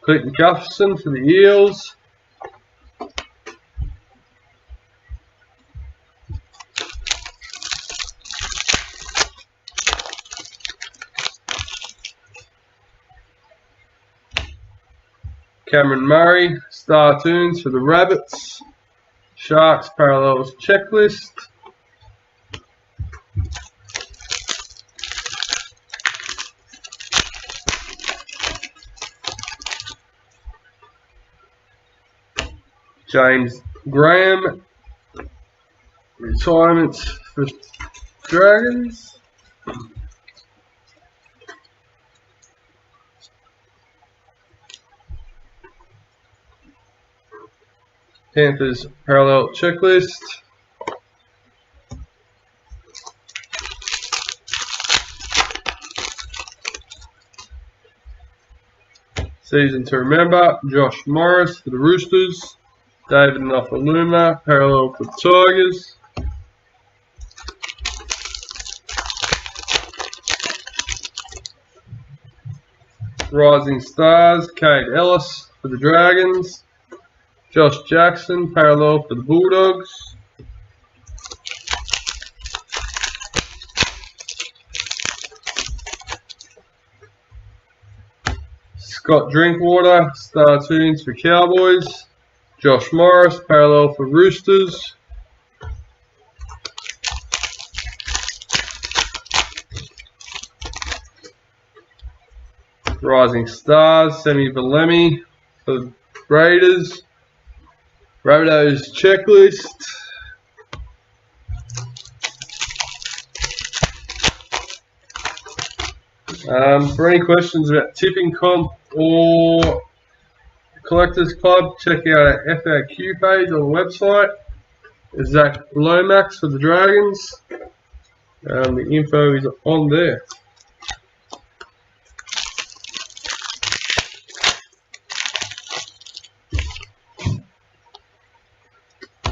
Clinton Gufferson for the Eels. Cameron Murray, Star Tunes for the Rabbits. Sharks Parallels Checklist. James Graham, retirements for Dragons. Panthers parallel checklist. Season to remember, Josh Morris for the Roosters. David Nofaluma, parallel for the Tigers. Rising Stars, Cade Ellis for the Dragons. Josh Jackson, parallel for the Bulldogs. Scott Drinkwater, Star Tunes for Cowboys. Josh Morris, parallel for Roosters. Rising Stars, Semi Valemi for the Raiders. Rabbitohs checklist. For any questions about tipping comp or Collectors Club, check out our FAQ page on the website. Zach Lomax for the Dragons. The info is on there.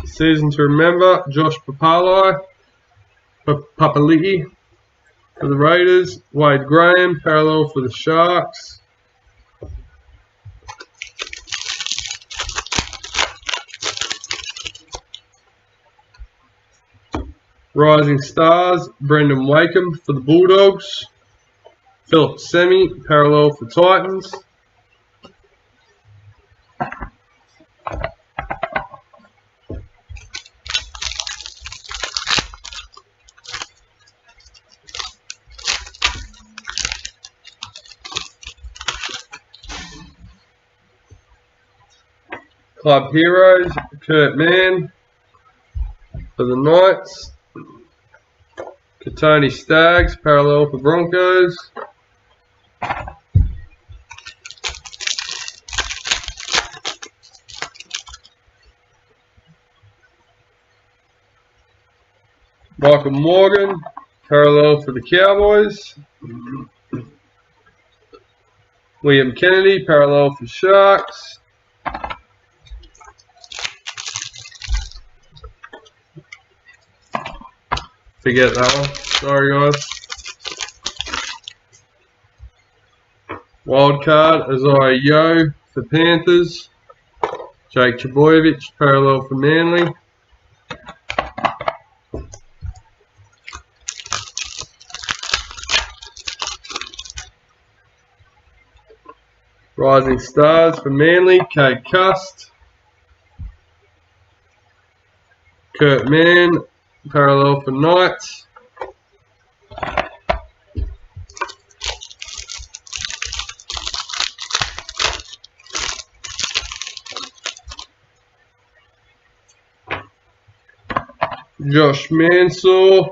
Season to remember, Josh Papali'i for the Raiders. Wade Graham, parallel for the Sharks. Rising Stars, Brendan Wakeham for the Bulldogs. Philip Semi, parallel for Titans. Club Heroes, Kurt Mann for the Knights. Katoni Staggs, parallel for Broncos. Michael Morgan, parallel for the Cowboys. William Kennedy, parallel for Sharks. Forget that one. Sorry, guys. Wild card, Isaiah Yeo for Panthers. Jake Trbojevic, parallel for Manly. Rising Stars for Manly, Kate Cust. Kurt Mann, parallel for Knights. Josh Mansour,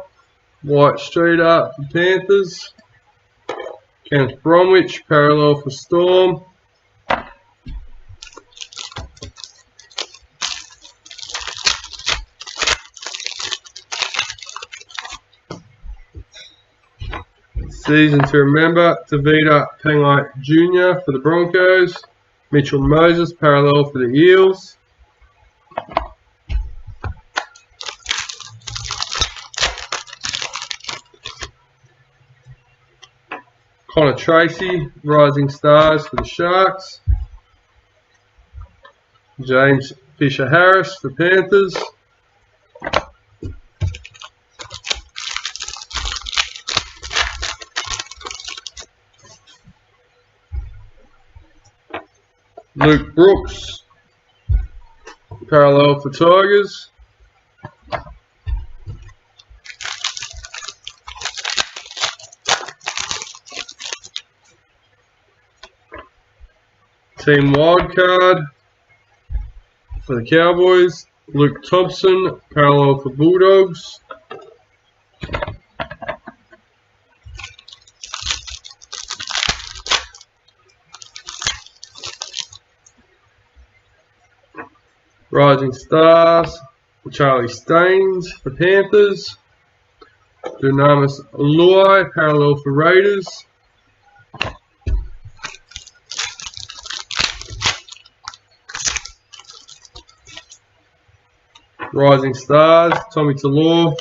White Street Art for Panthers. Kenneth Bromwich, parallel for Storm. Season to remember, Tavita Pangai Jr. for the Broncos. Mitchell Moses, parallel for the Eels. Connor Tracy, Rising Stars for the Sharks. James Fisher-Harris for Panthers. Luke Brooks, parallel for Tigers. Team wildcard for the Cowboys. Luke Thompson, parallel for Bulldogs. Rising Stars, Charlie Staines for Panthers. Dunamis Luai, parallel for Raiders. Rising Stars, Tommy Talor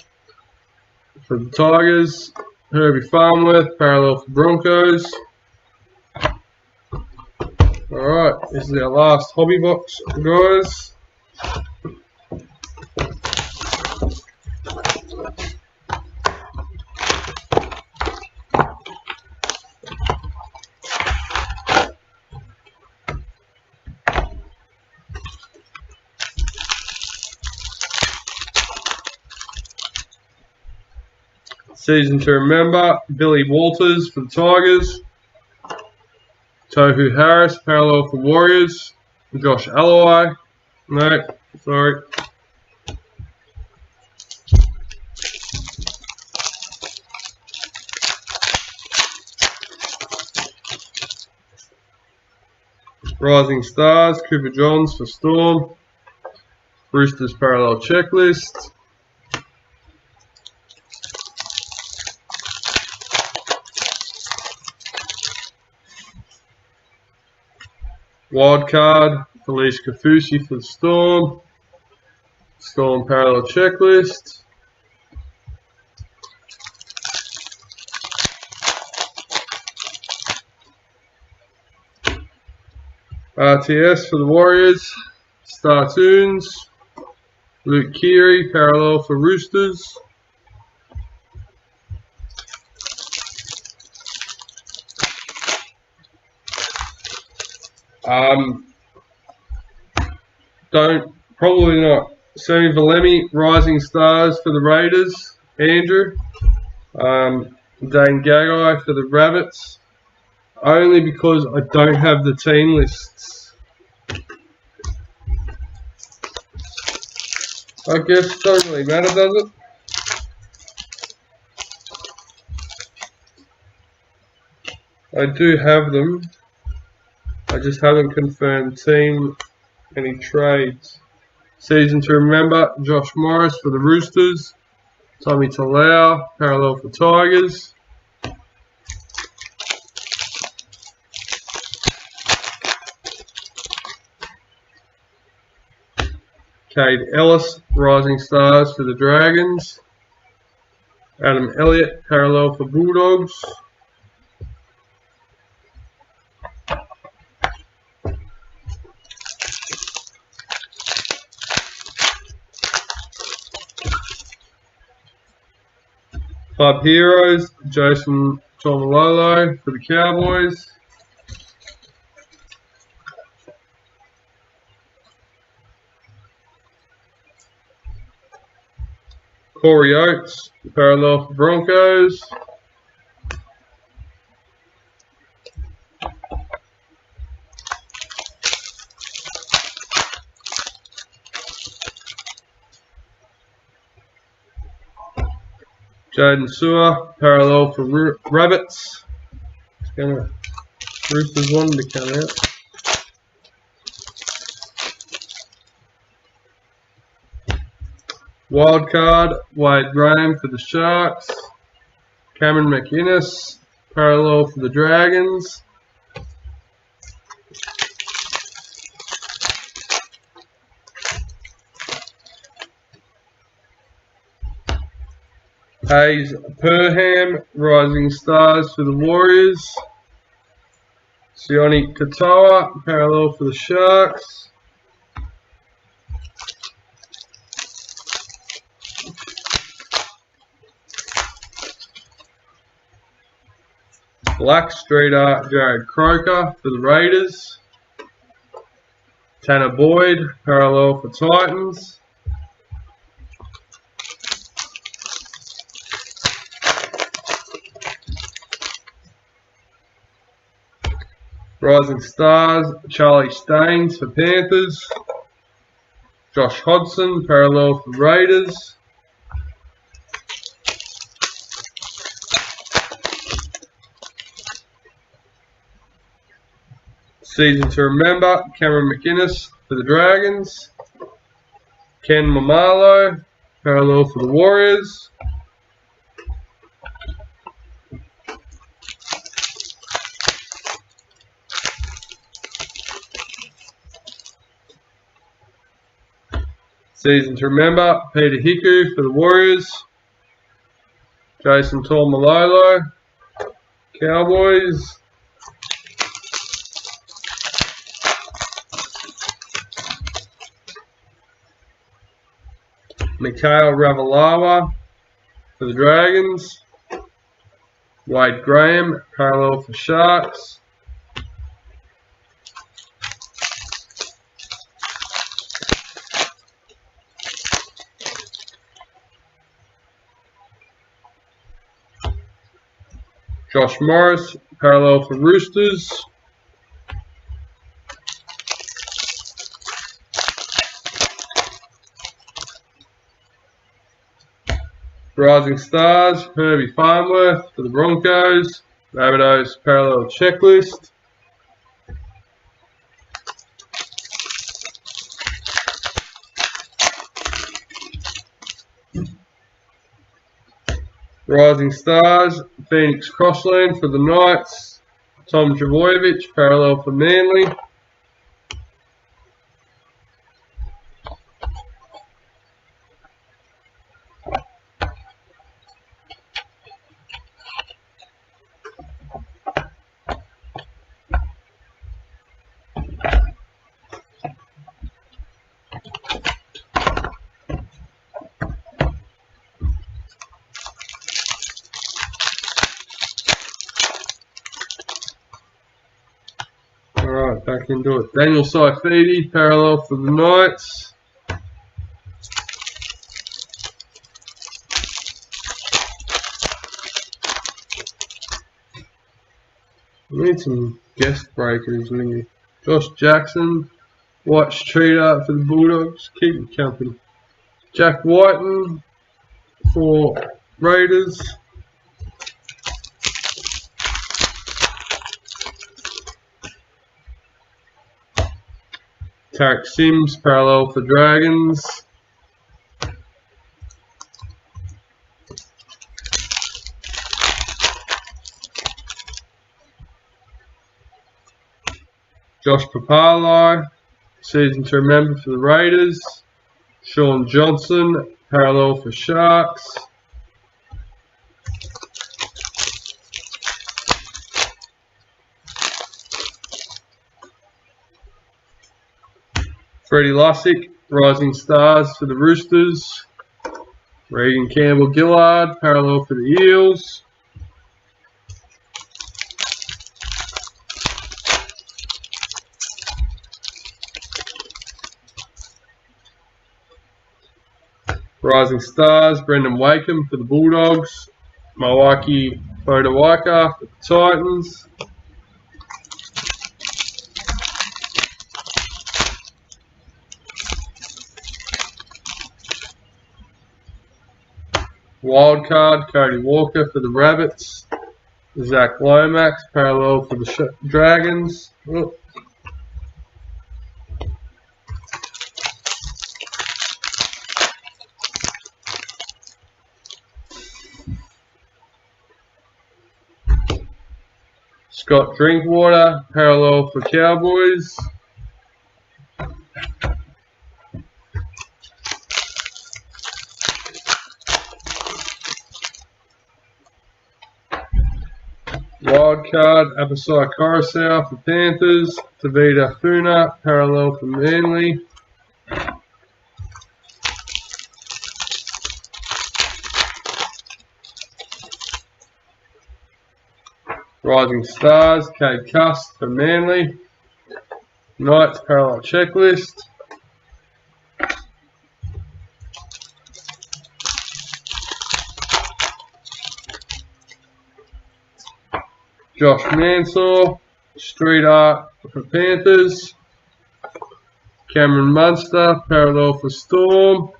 for the Tigers. Herbie Farmworth, parallel for Broncos. Alright, this is our last hobby box, guys. Season to remember, Billy Walters for the Tigers. Tohu Harris, parallel for Warriors. Josh Alloway. No, sorry. Rising Stars, Cooper Johns for Storm. Roosters parallel checklist. Wildcard, Felice Kafusi for the Storm. Storm parallel checklist. RTS for the Warriors. Startoons. Luke Keary, parallel for Roosters. Probably not. Sammy Valemi, Rising Stars for the Raiders. Andrew. Dane Gagai for the Rabbits. Only because I don't have the team lists. I guess it doesn't really matter, does it? I do have them. I just haven't confirmed team, any trades. Season to remember, Josh Morris for the Roosters. Tommy Talau, parallel for Tigers. Cade Ellis, Rising Stars for the Dragons. Adam Elliott, parallel for Bulldogs. Club Heroes, Jason Tomalolo for the Cowboys. Corey Oates, parallel for Broncos. Jaden Sewer, parallel for Rabbits. It's gonna Roosters wanted to come out. Wildcard, Wade Graham for the Sharks. Cameron McInnes, parallel for the Dragons. Hayes Perham, Rising Stars for the Warriors. Sione Katoa, parallel for the Sharks. Black Street Art, Jared Croker for the Raiders. Tanner Boyd, parallel for Titans. Rising Stars, Charlie Staines for Panthers. Josh Hodson, parallel for Raiders. Season to remember, Cameron McInnes for the Dragons. Ken Mamalo, parallel for the Warriors. Season to remember, Peter Hiku for the Warriors. Jason Taumalolo, Cowboys. Mikhail Ravalawa for the Dragons. Wade Graham, parallel for Sharks. Josh Morris, parallel for Roosters. Rising Stars, Herbie Farnworth for the Broncos. Rabbitohs parallel checklist. Rising Stars, Phoenix Crossland for the Knights. Tom Trbojevic, parallel for Manly. Alright, back into it. Daniel Saifidi, parallel for the Knights. We need some guest breakers in here. Josh Jackson, White Street Art for the Bulldogs, keep them company. Jack Whiten for Raiders. Tarek Sims, parallel for Dragons. Josh Papali, season to remember for the Raiders. Sean Johnson, parallel for Sharks. Freddie Lussick, Rising Stars for the Roosters. Regan Campbell-Gillard, parallel for the Eels. Rising Stars, Brendan Wakeham for the Bulldogs. Mawaki Fodawaka for the Titans. Wildcard, Cody Walker for the Rabbits. Zach Lomax, parallel for the Dragons. Oh. Scott Drinkwater, parallel for Cowboys. Wildcard, Abasai Coruscant for Panthers. Tavita Funa, parallel for Manly. Rising Stars, Cade Cust for Manly. Knights, parallel checklist. Josh Mansour, Street Art for Panthers. Cameron Munster, parallel for Storm.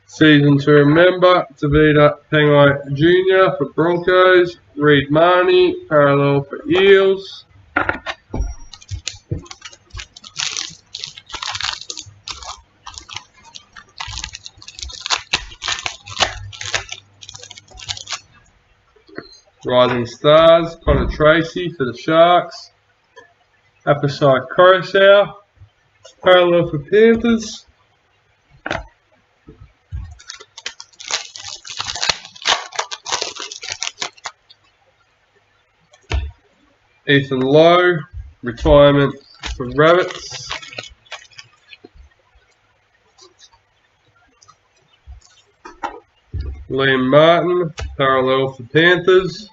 Season to remember, Tavita Pangai Jr. for Broncos. Reed Marnie, parallel for Eels. Rising Stars, Connor Tracy for the Sharks. Abasai Coruscant, parallel for Panthers. Ethan Lowe, retirement for Rabbits. Liam Martin, parallel for Panthers.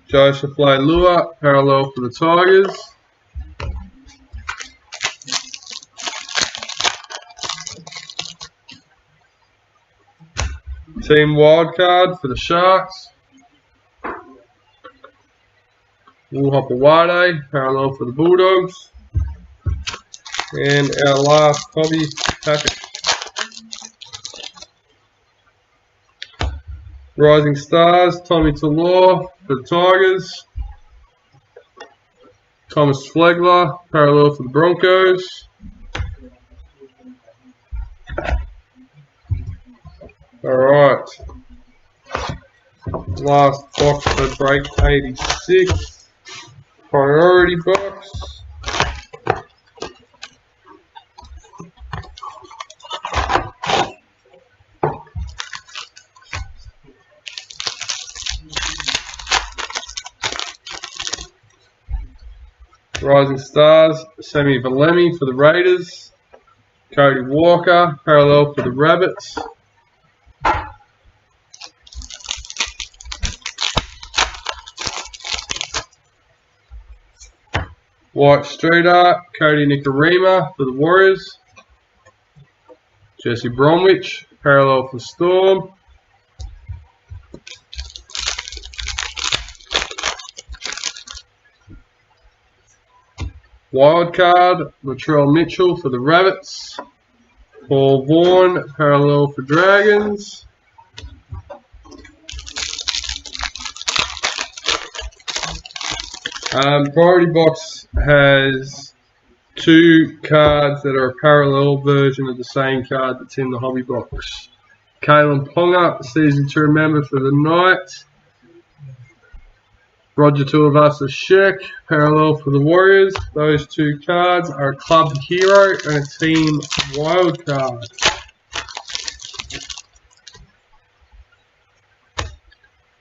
Joseph Leilua, parallel for the Tigers. Team Wildcard for the Sharks. Woolhopper Wade, parallel for the Bulldogs. And our last hobby packet. Rising Stars, Tommy Talor for the Tigers. Thomas Flegler, parallel for the Broncos. Alright. Last box for break 86. Priority box. Rising Stars, Sammy Valemi for the Raiders. Cody Walker, parallel for the Rabbits. White Street Art, Cody Nikarima for the Warriors. Jesse Bromwich, parallel for Storm. Wildcard, Latrell Mitchell for the Rabbits. Paul Vaughan, parallel for Dragons. Priority box has 2 cards that are a parallel version of the same card that's in the hobby box. Kalen Ponga, season to remember for the Knights. Roger Tuivasa-Sheck, parallel for the Warriors. Those 2 cards are a club hero and a team wild card.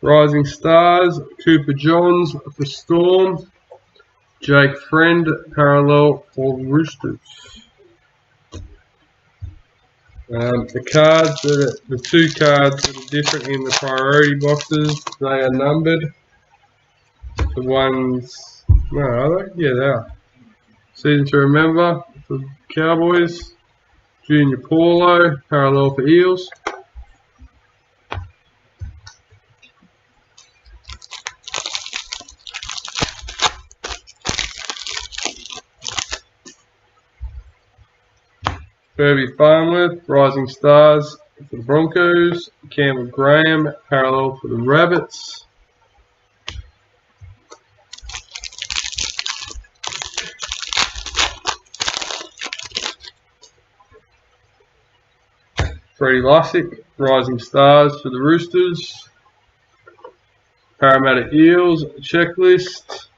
Rising Stars, Cooper Johns for Storm. Jake Friend, parallel for Roosters. The 2 cards that are different in the priority boxes, they are numbered. The ones, no, are they? Yeah, they are. Season to remember for Cowboys. Junior Paulo, parallel for Eels. Furby Farnworth, Rising Stars for the Broncos. Campbell Graham, parallel for the Rabbits. Freddie Lussick, Rising Stars for the Roosters. Parramatta Eels, checklist.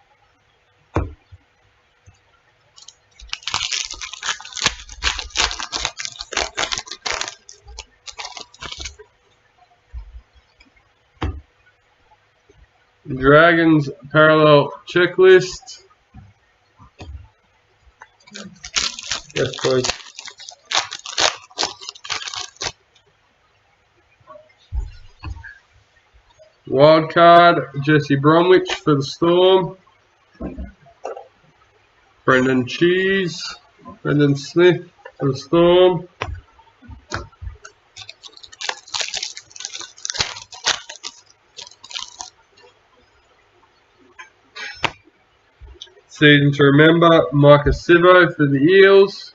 Dragons, parallel checklist. Yes, please. Wildcard, Jesse Bromwich for the Storm. Brendan Smith for the Storm. Season to remember, Micah Sivo for the Eels.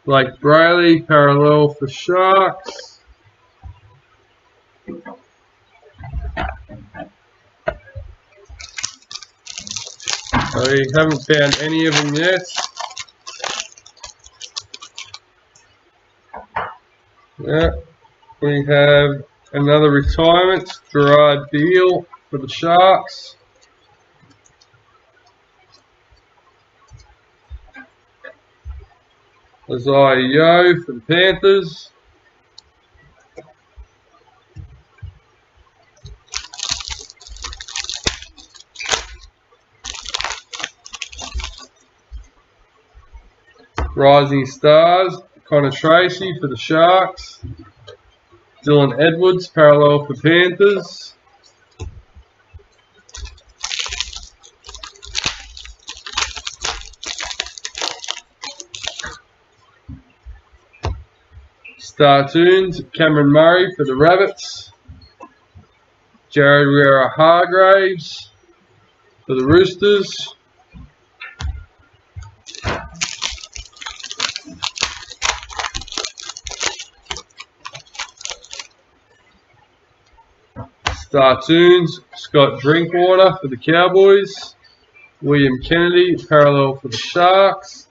Blake Brayley, parallel for Sharks. I haven't found any of them yet. Yeah, we have another retirement, Gerard Beale for the Sharks. Isaiah Yeo for the Panthers. Rising Stars, Connor Tracy for the Sharks. Dylan Edwards, parallel for Panthers. Startoons, Cameron Murray for the Rabbits. Jared Riera Hargraves for the Roosters. Startoons, Scott Drinkwater for the Cowboys. William Kennedy, parallel for the Sharks.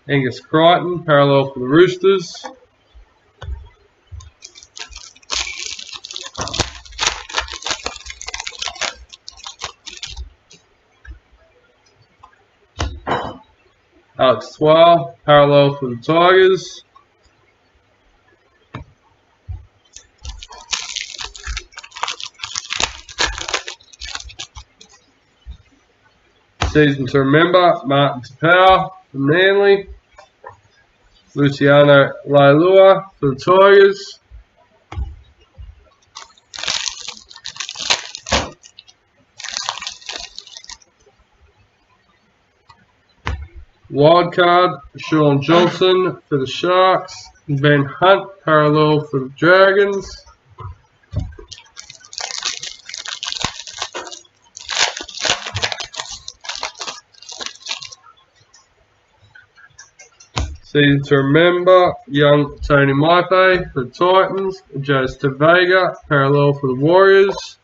Angus Crichton, parallel for the Roosters. Alex Twal, parallel for the Tigers. Season to remember, Martin Tapau for Manly. Luciano Lailua for the Tigers. Wildcard, Sean Johnson for the Sharks. Ben Hunt, parallel for the Dragons. Season to remember, young Tony Maipe for the Titans, Jazz Vega, parallel for the Warriors.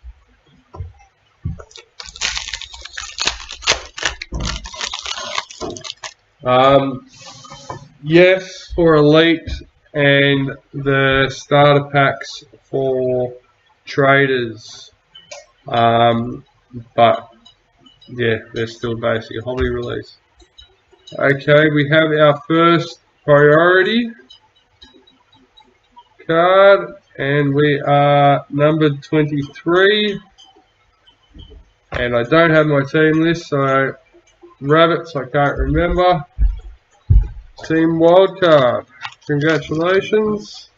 Yes for Elite and the starter packs for Traders. But yeah, they're still basically a hobby release. Okay, we have our first priority card, and we are numbered 23. And I don't have my team list, so Rabbits I can't remember. Team Wildcard, congratulations.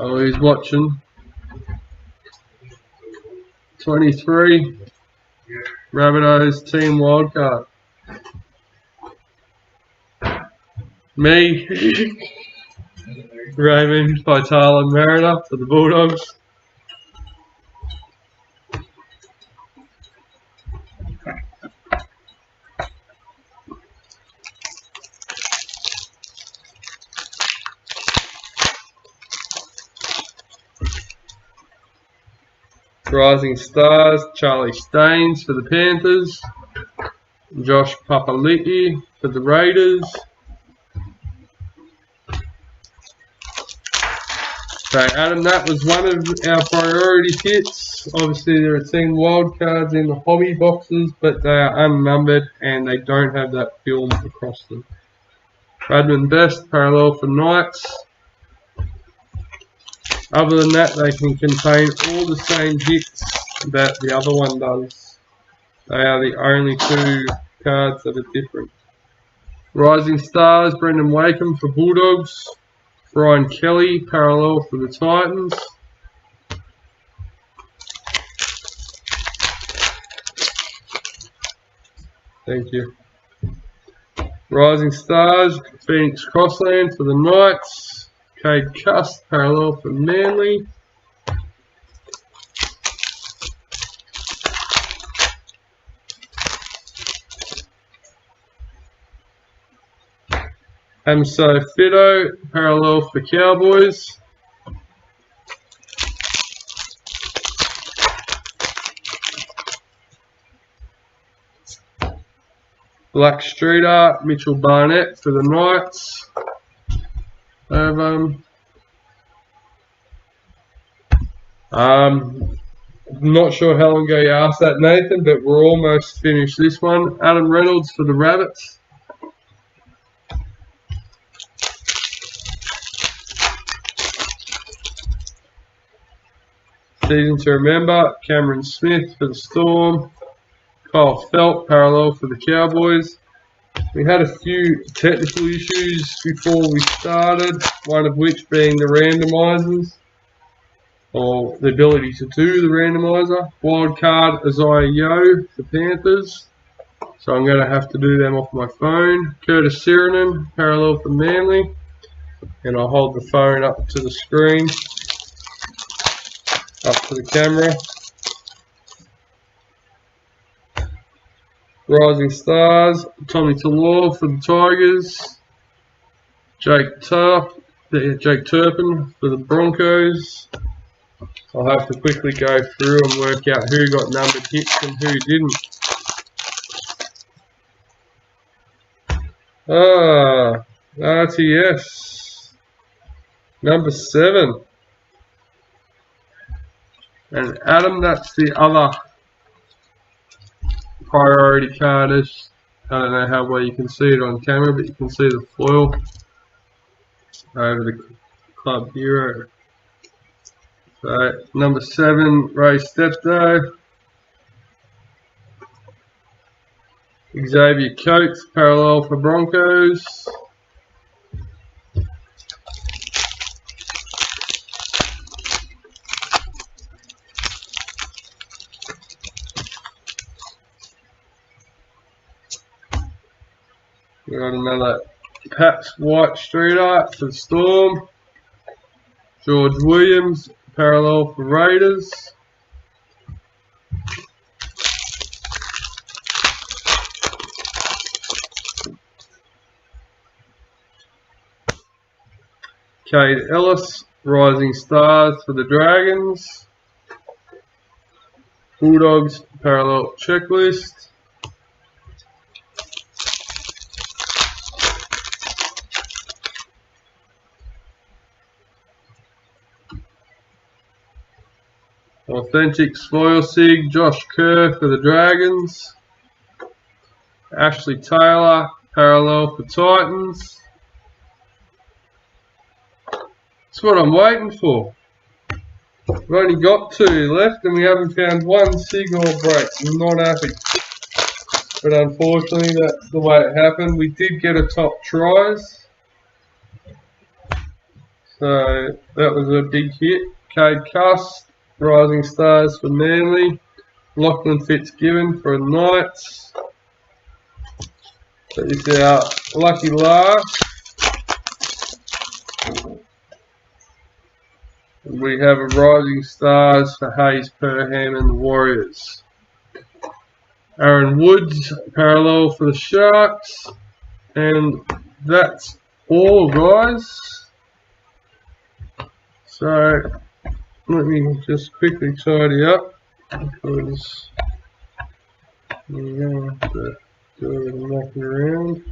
Oh, he's watching. 23. Rabbitohs Team Wildcard. Me. Raymond by Tyler Mariner for the Bulldogs. Rising Stars, Charlie Staines for the Panthers. Josh Papali'i for the Raiders. So Adam, that was one of our priority hits. Obviously there are team wildcards in the hobby boxes, but they are unnumbered and they don't have that film across them. Bradman Best, parallel for Knights. Other than that, they can contain all the same hits that the other one does. They are the only two cards that are different. Rising Stars, Brendan Wakeham for Bulldogs. Brian Kelly, parallel for the Titans. Thank you. Rising Stars, Phoenix Crossland for the Knights. Cade Cust, parallel for Manly. Amso Fido, parallel for Cowboys. Black Streeter, Mitchell Barnett for the Knights. Not sure how long ago you asked that, Nathan, but we're almost finished this one. Adam Reynolds for the Rabbits. Season to remember, Cameron Smith for the Storm. Kyle Felt, parallel for the Cowboys. We had a few technical issues before we started, one of which being the randomizers, or the ability to do the randomizer. Wildcard Isaiah Yeo for Panthers, so I'm going to have to do them off my phone. Curtis Sirenen, parallel for Manly, and I'll hold the phone up to the screen, up to the camera. Rising Stars, Tommy Talor for the Tigers. Jake Turpin for the Broncos. I'll have to quickly go through and work out who got numbered hits and who didn't. RTS. Number 7. And Adam, that's the other priority card. Is, I don't know how well you can see it on camera, but you can see the foil over the club hero. So number 7, Ray Steptoe. Xavier Coates, parallel for Broncos. We got another Pats White Street Art for the Storm. George Williams, parallel for Raiders. Cade Ellis, Rising Stars for the Dragons. Bulldogs parallel checklist. Authentic Spoil Sig, Josh Kerr for the Dragons. Ashley Taylor, parallel for Titans. That's what I'm waiting for. We've only got 2 left and we haven't found one sig or break. I'm not happy. But unfortunately that's the way it happened. We did get a top tries. So that was a big hit. Cade Cuss, Rising Stars for Manly. Lachlan Fitzgibbon for Knights. So this is our lucky last. We have a Rising Stars for Hayes Perham and the Warriors. Aaron Woods, parallel for the Sharks. And that's all, guys. So let me just quickly tidy up because we're going to have to do a little knocking around.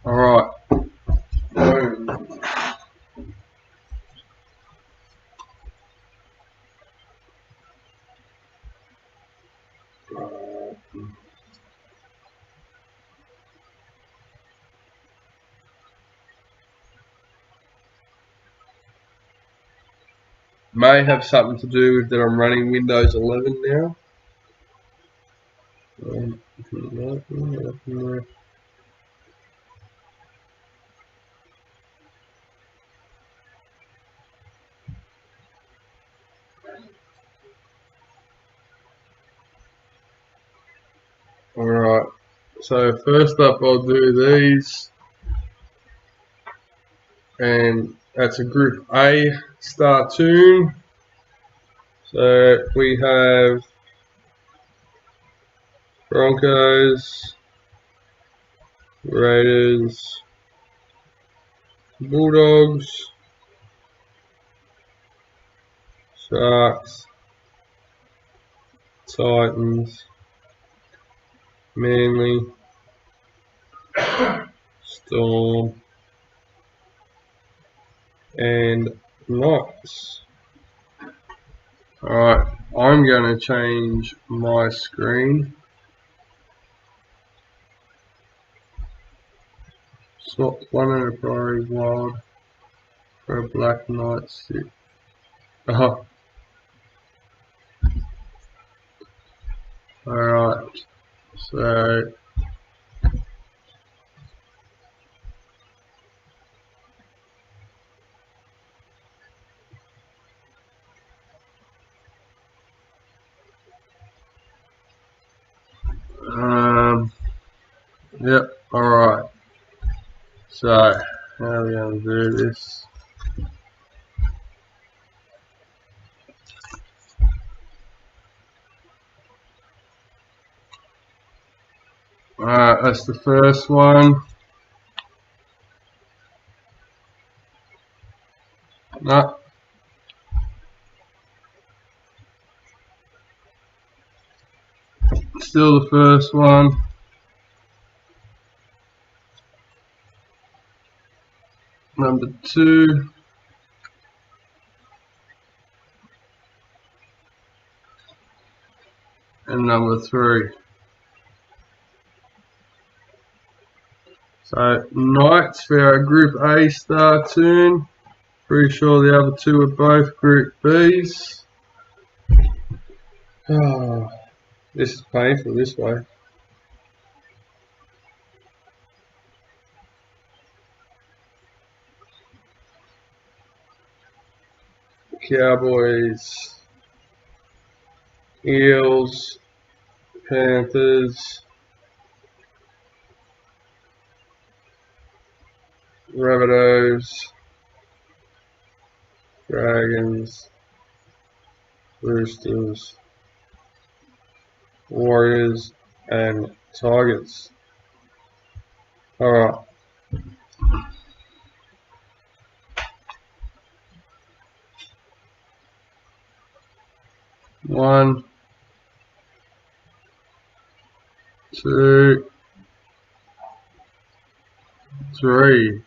Alright. May have something to do with that I'm running Windows 11 now. Alright, so first up I'll do these, and that's a Group A star tune. So we have Broncos, Raiders, Bulldogs, Sharks, Titans, Manly, Storm, and Knights. Alright, I'm going to change my screen. Swap one in a Prairie Wild for a Black Knight stick. Oh. Alright, so yep, alright. So how are we going to do this? Alright, that's the first one. No. Still the first one. Number 2. And number 3. So Knights for our Group A star tune. Pretty sure the other 2 are both Group B's. Oh, this is painful this way. Cowboys, Eels, Panthers, Rabbitohs, Dragons, Roosters, Warriors, and Tigers. Alright. One, two, three.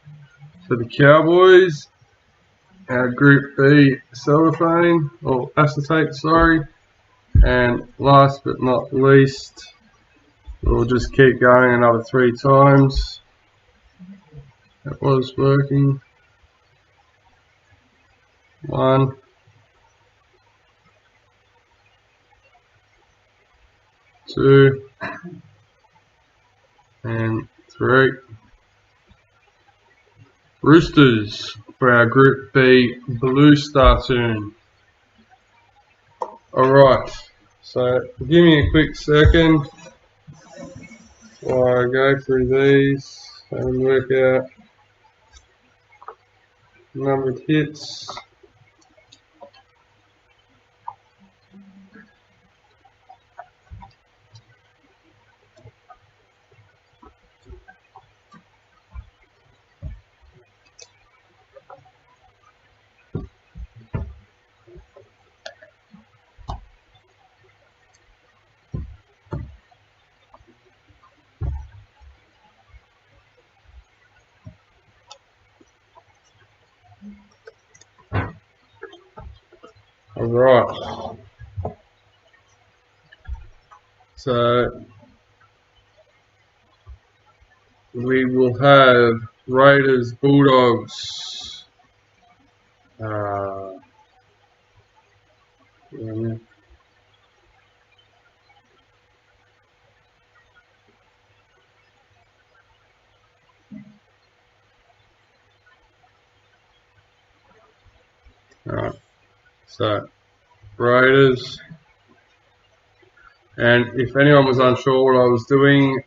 For the Cowboys, our Group B cellophane, or acetate, sorry. And last but not least, we'll just keep going another 3 times. That was working. 1, 2, and 3. Roosters for our Group B blue startoon. Alright, so give me a quick second while I go through these and work out numbered hits. Alright, so we will have Raiders, Bulldogs, yeah, alright, so Raiders, and if anyone was unsure what I was doing,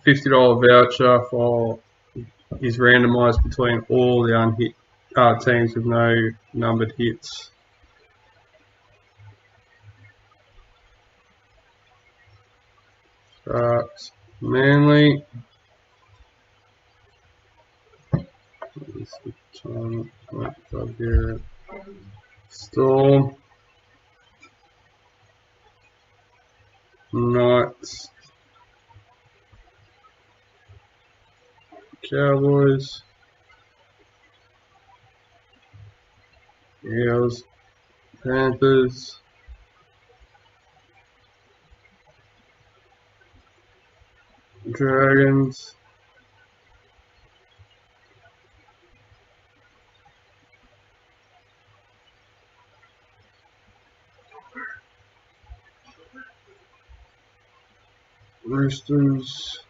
$50 voucher for is randomised between all the unhit teams with no numbered hits. Manly, Storm, Knights, Cowboys, Eels, Panthers, Dragons, Roosters.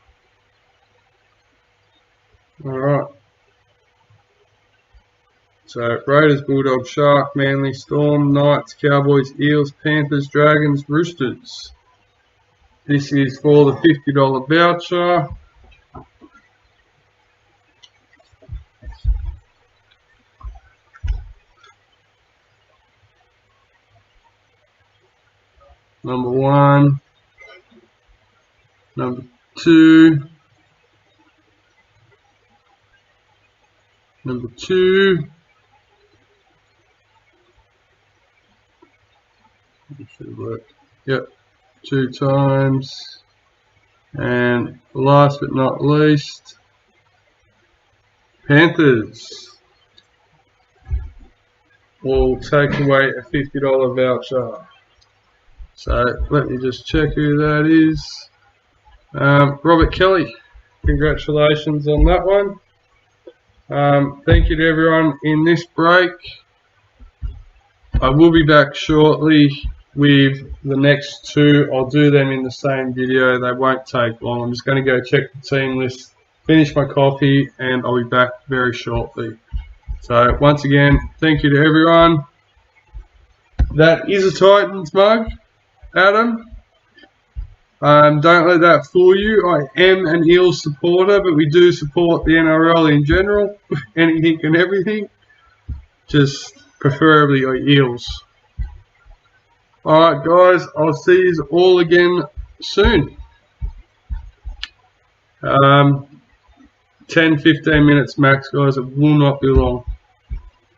Alright. So Raiders, Bulldogs, Shark, Manly, Storm, Knights, Cowboys, Eels, Panthers, Dragons, Roosters. This is for the $50 voucher. Number 1, number 2, number 2, it should work. Yep, 2 times. And last but not least, Panthers will take away a $50 voucher. So let me just check who that is. Robert Kelly, congratulations on that one. Thank you to everyone in this break. I will be back shortly with the next 2. I'll do them in the same video. They won't take long. I'm just going to go check the team list, finish my coffee, and I'll be back very shortly. So once again, thank you to everyone. That is a Titans mug, Adam. Don't let that fool you. I am an Eels supporter, but we do support the NRL in general, anything and everything. Just preferably your Eels. Alright guys, I'll see you all again soon. 10-15 minutes max guys, it will not be long.